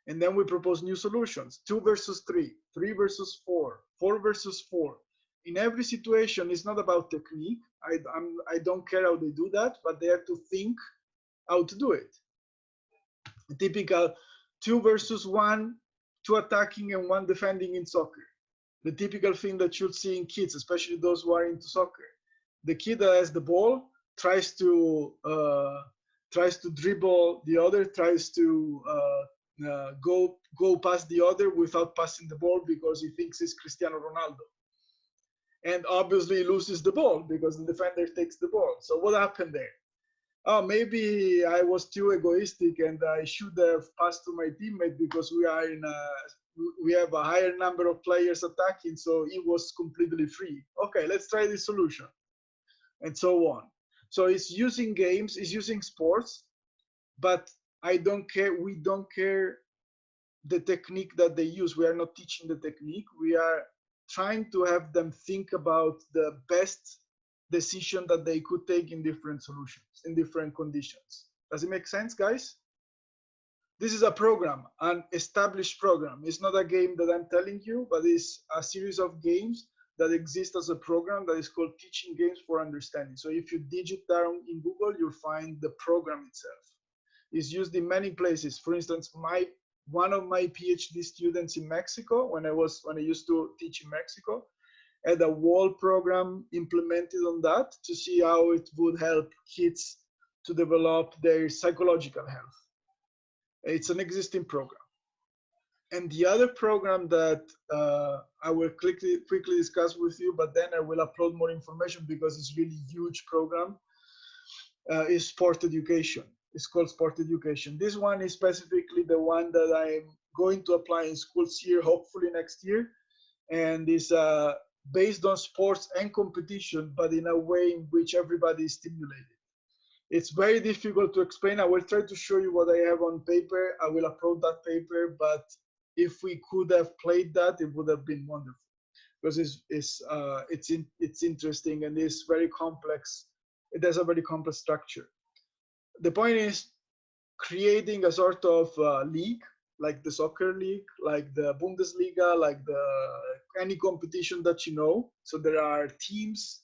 And then we propose new solutions, 2 versus 3, 3 versus 4, 4 versus 4. In every situation, it's not about technique. I don't care how they do that, but they have to think how to do it. A typical 2 versus 1, 2 attacking and 1 defending in soccer. The typical thing that you'll see in kids, especially those who are into soccer. The kid that has the ball tries to dribble the other, tries to go past the other without passing the ball because he thinks he's Cristiano Ronaldo. And obviously he loses the ball because the defender takes the ball. So what happened there? Oh, maybe I was too egoistic and I should have passed to my teammate because we have a higher number of players attacking, so he was completely free. Okay, let's try this solution. And so on. So it's using games, it's using sports, but I don't care, we don't care the technique that they use. We are not teaching the technique. We are trying to have them think about the best decision that they could take in different solutions, in different conditions. Does it make sense, guys? This is a program, an established program. It's not a game that I'm telling you, but it's a series of games that exist as a program that is called Teaching Games for Understanding. So if you digit down in Google, you'll find the program itself. It's used in many places. For instance, one of my PhD students in Mexico, when I used to teach in Mexico, had a whole program implemented on that to see how it would help kids to develop their psychological health. It's an existing program. And the other program that I will quickly discuss with you, but then I will upload more information because it's really huge program, is sport education. It's called sport education. This one is specifically the one that I'm going to apply in schools here, hopefully next year. And is based on sports and competition, but in a way in which everybody is stimulated. It's very difficult to explain. I will try to show you what I have on paper. I will upload that paper, but if we could have played that, it would have been wonderful because it's interesting and it's very complex. It has a very complex structure. The point is creating a sort of league, like the soccer league, like the Bundesliga, like any competition that you know. So there are teams,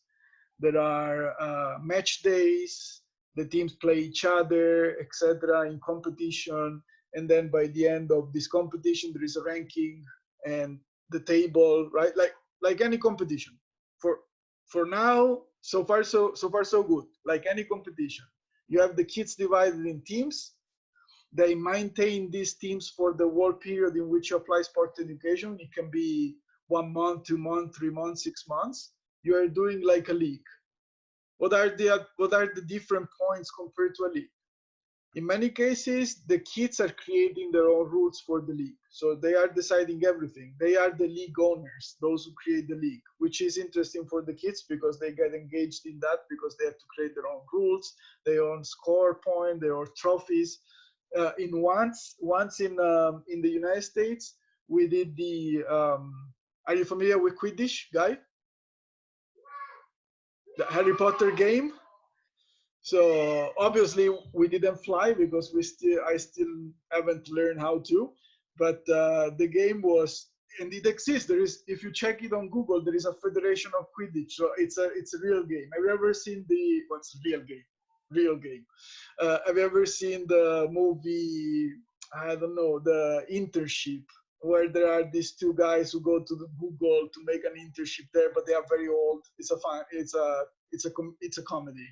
there are match days, the teams play each other, etc. in competition. And then by the end of this competition, there is a ranking and the table, right? Like any competition. For now, so far so good. Like any competition, you have the kids divided in teams. They maintain these teams for the whole period in which you apply sport education. It can be 1 month, 2 months, 3 months, 6 months. You are doing like a league. What are the different points compared to a league? In many cases, the kids are creating their own rules for the league. So they are deciding everything. They are the league owners, those who create the league, which is interesting for the kids because they get engaged in that because they have to create their own rules, their own score point, their own trophies. In once in the United States, we did the. Are you familiar with Quidditch, guy? The Harry Potter game. So obviously we didn't fly because I still haven't learned how to. But the game was, and it exists. There is, if you check it on Google, there is a federation of Quidditch. So it's a real game. Have you ever seen the what's real game? Real game. Have you ever seen the movie? I don't know, the Internship, where there are these two guys who go to the Google to make an internship there, but they are very old. It's a comedy.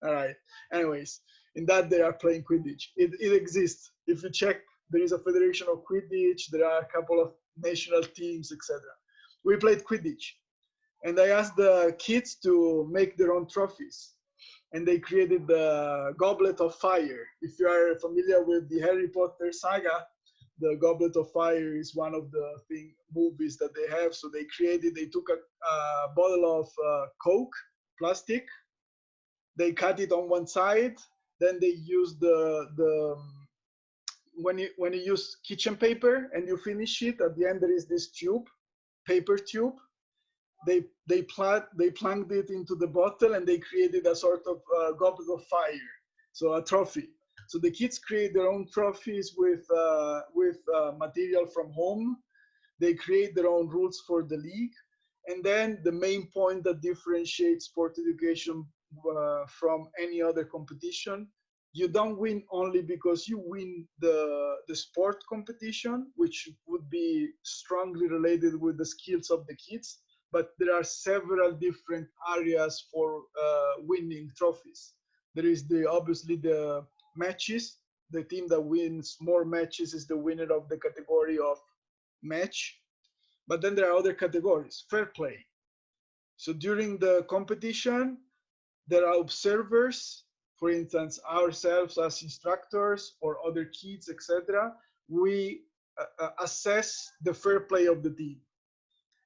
All right. Anyways, in that they are playing Quidditch. It exists. If you check, there is a federation of Quidditch. There are a couple of national teams, etc. We played Quidditch, and I asked the kids to make their own trophies, and they created the Goblet of Fire. If you are familiar with the Harry Potter saga, the Goblet of Fire is one of the movies that they have. So they took a bottle of Coke, plastic. They cut it on one side. Then they use when you use kitchen paper and you finish it, at the end there is this tube, paper tube. They plugged it into the bottle and they created a sort of goblet of fire, so a trophy. So the kids create their own trophies with material from home. They create their own rules for the league, and then the main point that differentiates sport education from any other competition, you don't win only because you win the sport competition, which would be strongly related with the skills of the kids, but there are several different areas for winning trophies. There is obviously the matches. The team that wins more matches is the winner of the category of match. But then there are other categories. Fair play. So during the competition, there are observers, for instance, ourselves as instructors or other kids, etc. We assess the fair play of the team.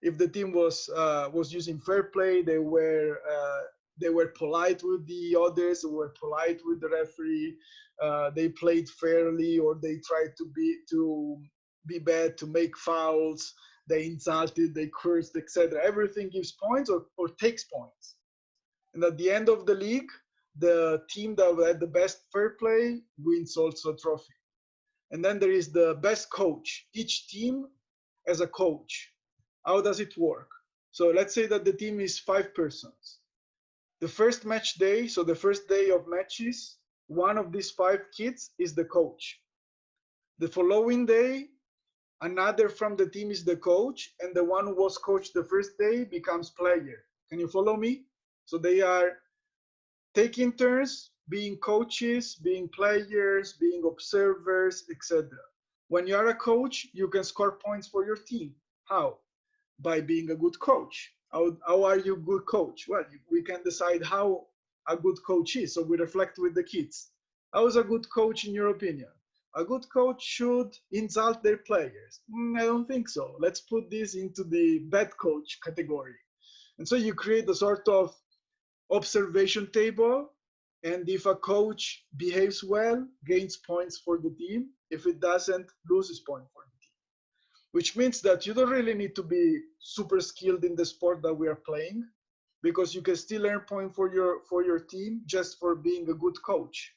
If the team was using fair play, they were polite with the others, they were polite with the referee, they played fairly, or they tried to be bad, to make fouls, they insulted, they cursed, etc. Everything gives points or takes points. And at the end of the league, the team that had the best fair play wins also a trophy. And then there is the best coach. Each team has a coach. How does it work? So let's say that the team is 5 persons. The first match day, so the first day of matches, one of these 5 kids is the coach. The following day, another from the team is the coach, and the one who was coached the first day becomes player. Can you follow me? So they are taking turns being coaches, being players, being observers, etc. When you are a coach, you can score points for your team. How? By being a good coach. How are you a good coach? Well, we can decide how a good coach is. So we reflect with the kids. How is a good coach in your opinion? A good coach should insult their players. I don't think so. Let's put this into the bad coach category. And so you create a sort of observation table, and if a coach behaves well, gains points for the team. If it doesn't, loses points for the team. Which means that you don't really need to be super skilled in the sport that we are playing, because you can still earn points for your team just for being a good coach,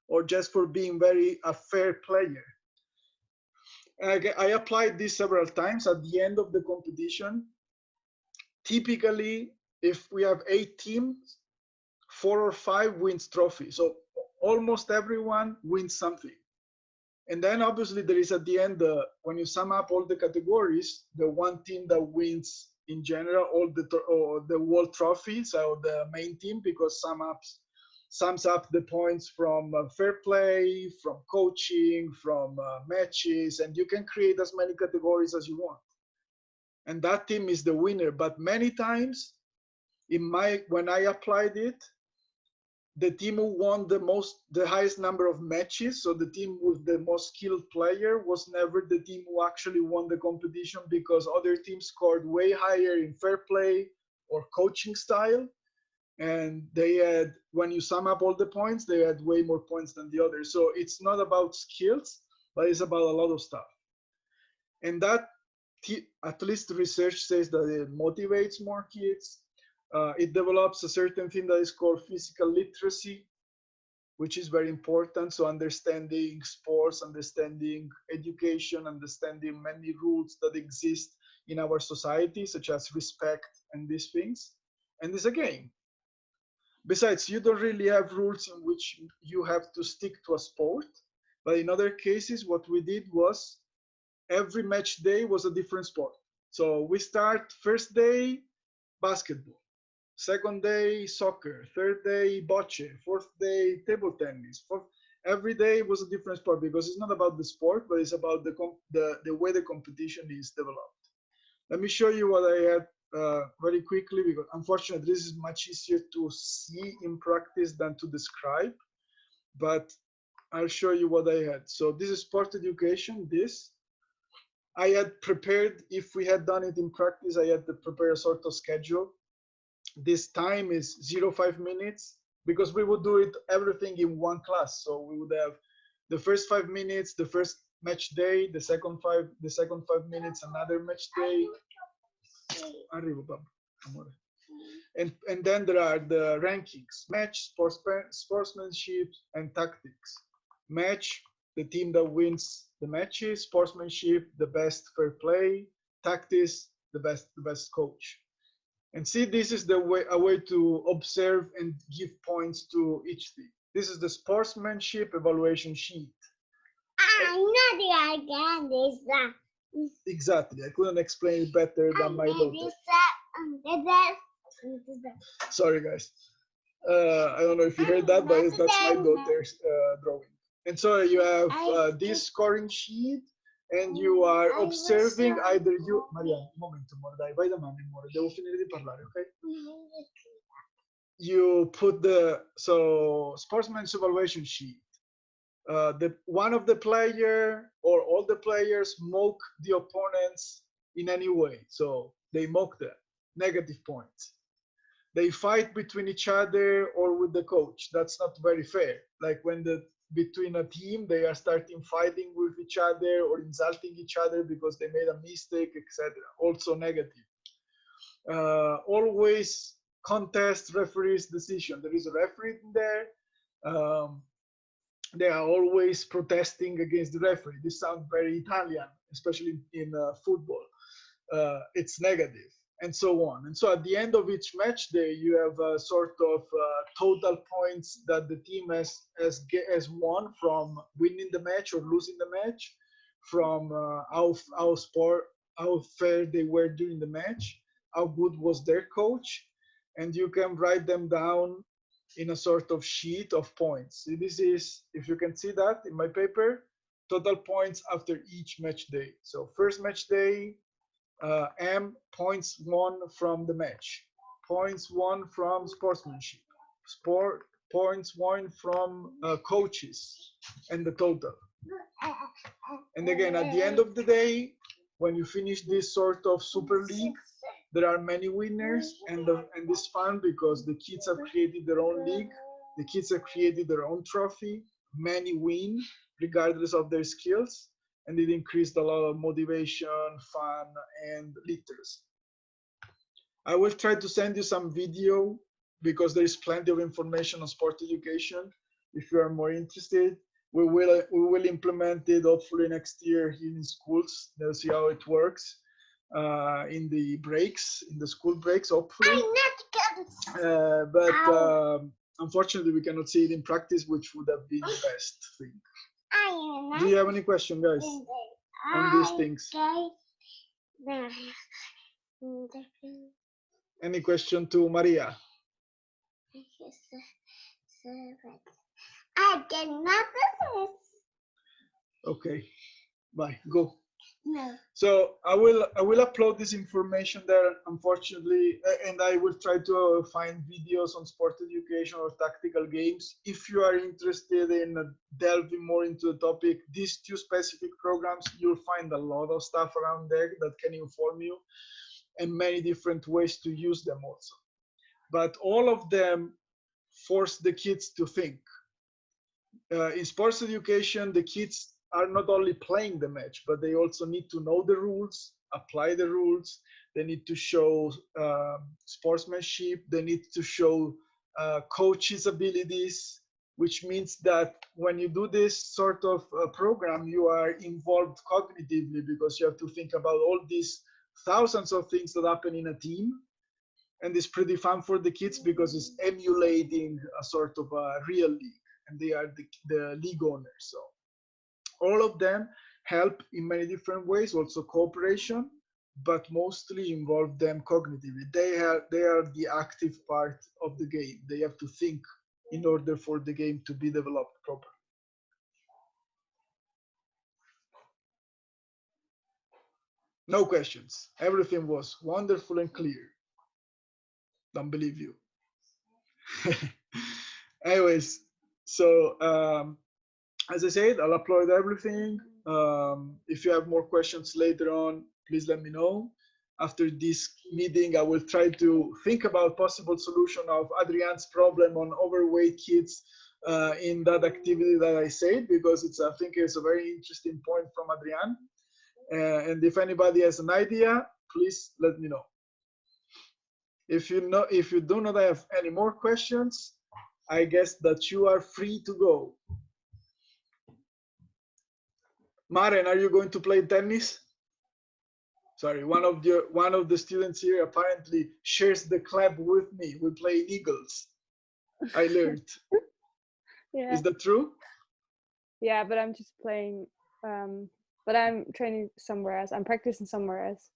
or just for being a fair player. And I applied this several times at the end of the competition. Typically, if we have 8 teams, 4 or 5 wins trophy. So almost everyone wins something. And then obviously there is at the end, when you sum up all the categories, the one team that wins in general all the world trophies, so the main team, because sums up the points from fair play, from coaching, from matches, and you can create as many categories as you want. And that team is the winner. But many times, when I applied it, the team who won the highest number of matches, so the team with the most skilled player, was never the team who actually won the competition, because other teams scored way higher in fair play or coaching style, and they had, when you sum up all the points, they had way more points than the others. So it's not about skills, but it's about a lot of stuff. And that, at least the research says that it motivates more kids. It develops a certain thing that is called physical literacy, which is very important. So understanding sports, understanding education, understanding many rules that exist in our society, such as respect and these things. And it's a game. Besides, you don't really have rules in which you have to stick to a sport. But in other cases, what we did was every match day was a different sport. So we start first day, basketball. Second day, soccer. Third day, bocce. Fourth day, table tennis. Every day was a different sport, because it's not about the sport, but it's about the way the competition is developed. Let me show you what I had very quickly, because unfortunately this is much easier to see in practice than to describe, but I'll show you what I had. So this is sport education. This I had prepared. If we had done it in practice, I had to prepare a sort of schedule. This time is 0.5 minutes, because we would do it everything in one class. So we would have the first 5 minutes, the first match day, the second 5 minutes, another match day. And then there are the rankings: match, sportsmanship, and tactics. Match, the team that wins the matches; sportsmanship, the best fair play; tactics, the best coach. And see, this is a way to observe and give points to each thing. This is the sportsmanship evaluation sheet. Exactly. I couldn't explain it better than my daughter. Sorry, guys. I don't know if you heard that, but that's my daughter's drawing. And so you have this scoring sheet, and you are observing either you... Maria, un momento, amore, dai, vai da mamma, amore, devo finire di parlare, ok? You put sportsman's evaluation sheet. One of the player or all the players mock the opponents in any way. So they mock them, negative points. They fight between each other or with the coach. That's not very fair. Like when between a team, they are starting fighting with each other or insulting each other because they made a mistake, etc. Also negative. Always contest referee's decision. There is a referee in there. They are always protesting against the referee. This sounds very Italian, especially in football. It's negative, and so on. And so at the end of each match day, you have a sort of total points that the team has won from winning the match or losing the match, from how fair they were during the match, how good was their coach, and you can write them down in a sort of sheet of points. So this is, if you can see that in my paper, total points after each match day. So first match day, M, points won from the match, points won from sportsmanship, points won from coaches, and the total. And again, at the end of the day, when you finish this sort of super league, there are many winners, and it's fun because the kids have created their own league, the kids have created their own trophy, many win regardless of their skills, and it increased a lot of motivation, fun, and literacy. I will try to send you some video because there is plenty of information on sport education. If you are more interested, we will implement it hopefully next year in schools. They'll see how it works in the breaks, in the school breaks, hopefully. But unfortunately, we cannot see it in practice, which would have been the best thing. Do you have any question, guys, on these things? Any question to Maria? Okay, bye, go. So I will upload this information there, unfortunately, and I will try to find videos on sport education or tactical games. If you are interested in delving more into the topic, these two specific programs, you'll find a lot of stuff around there that can inform you, and many different ways to use them also. But all of them force the kids to think. In sports education, the kids are not only playing the match, but they also need to know the rules, apply the rules. They need to show sportsmanship. They need to show coaches' abilities, which means that when you do this sort of program, you are involved cognitively because you have to think about all these thousands of things that happen in a team. And it's pretty fun for the kids because it's emulating a sort of a real league, and they are the league owners. So all of them help in many different ways, also cooperation, but mostly involve them cognitively. They are the active part of the game. They have to think in order for the game to be developed properly. No questions. Everything was wonderful and clear. Don't believe you. Anyways, so as I said, I'll upload everything. If you have more questions later on, please let me know. After this meeting, I will try to think about possible solution of Adrian's problem on overweight kids in that activity that I said, because I think it's a very interesting point from Adrian. And if anybody has an idea, please let me know. If you do not have any more questions, I guess that you are free to go. Maren, are you going to play tennis? Sorry, one of the students here apparently shares the club with me. We play Eagles. I learned. Yeah. Is that true? Yeah, but I'm just playing. But I'm training somewhere else. I'm practicing somewhere else.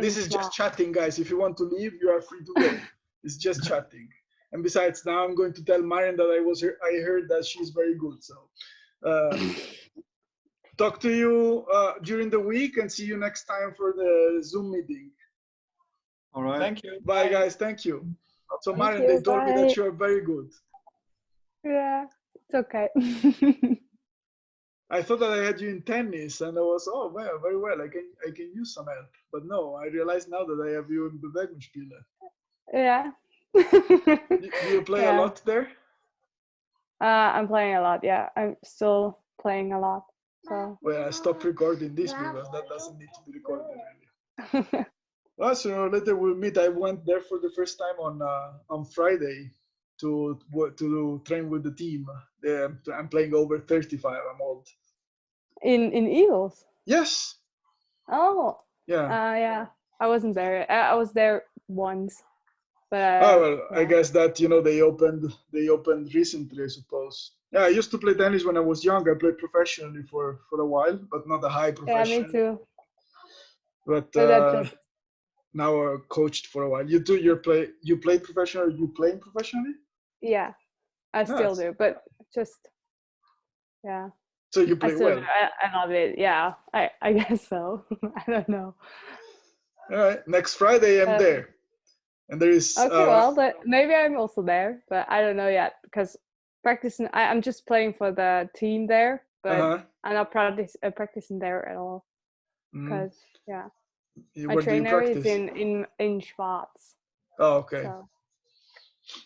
This is just chatting, guys. If you want to leave, you are free to go. It's just chatting. And besides, now I'm going to tell Marian that I heard that she's very good. So talk to you during the week, and see you next time for the Zoom meeting. All right. Thank you. Bye, guys. Thank you. So Thank Marian, you, they told me that bye. you are very good. Yeah, it's okay. I thought that I had you in tennis, and I was, oh, well, very well. I can use some help. But no, I realize now that I have you in Bewegungsspiele. Yeah. Do you play a Yeah. lot there? I'm playing a lot. Yeah, I'm still playing a lot. So. Well, I stopped recording this because that doesn't need to be recorded really. Well, so later we'll meet. I went there for the first time on Friday to train with the team. I'm playing over 35. I'm old. In Eagles. Yes. Oh. Yeah. Yeah. I wasn't there. I was there once. But, oh well, yeah. I guess that they opened recently, I suppose. Yeah, I used to play tennis when I was young. I played professionally for a while, but not a high profession. Yeah, me too. But just... now I coached for a while. You do? You played professionally? You playing professionally? Yeah, I still do, but just yeah. So you play well. I love it. Yeah, I guess so. I don't know. All right, next Friday I'm there, and there is. Okay, well, maybe I'm also there, but I don't know yet because practicing. I'm just playing for the team there, but I'm not practicing there at all. Because yeah, my trainer is in Schwarz. Oh, okay. So.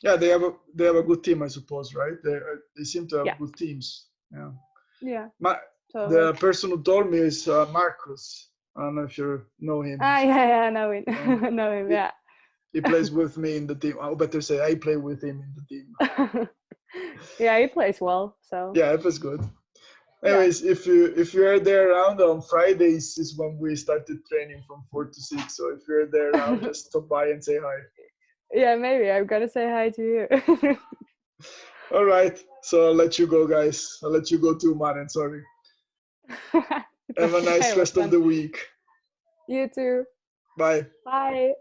Yeah, they have a good team, I suppose, right? They seem to have good teams. Yeah. Yeah. The person who told me is Marcus. I don't know if you know him. Yeah, I know him. Know him. Yeah. He plays with me in the team. I better say I play with him in the team. Yeah, he plays well. So. Yeah, it was good. Anyways, if you are there around on Fridays is when we started training from 4 to 6. So if you're there around, just stop by and say hi. Yeah, maybe I'm gonna say hi to you. All right, so I'll let you go, guys. I'll let you go too, Maren. Sorry. Have a nice rest of the week. You too. Bye. Bye.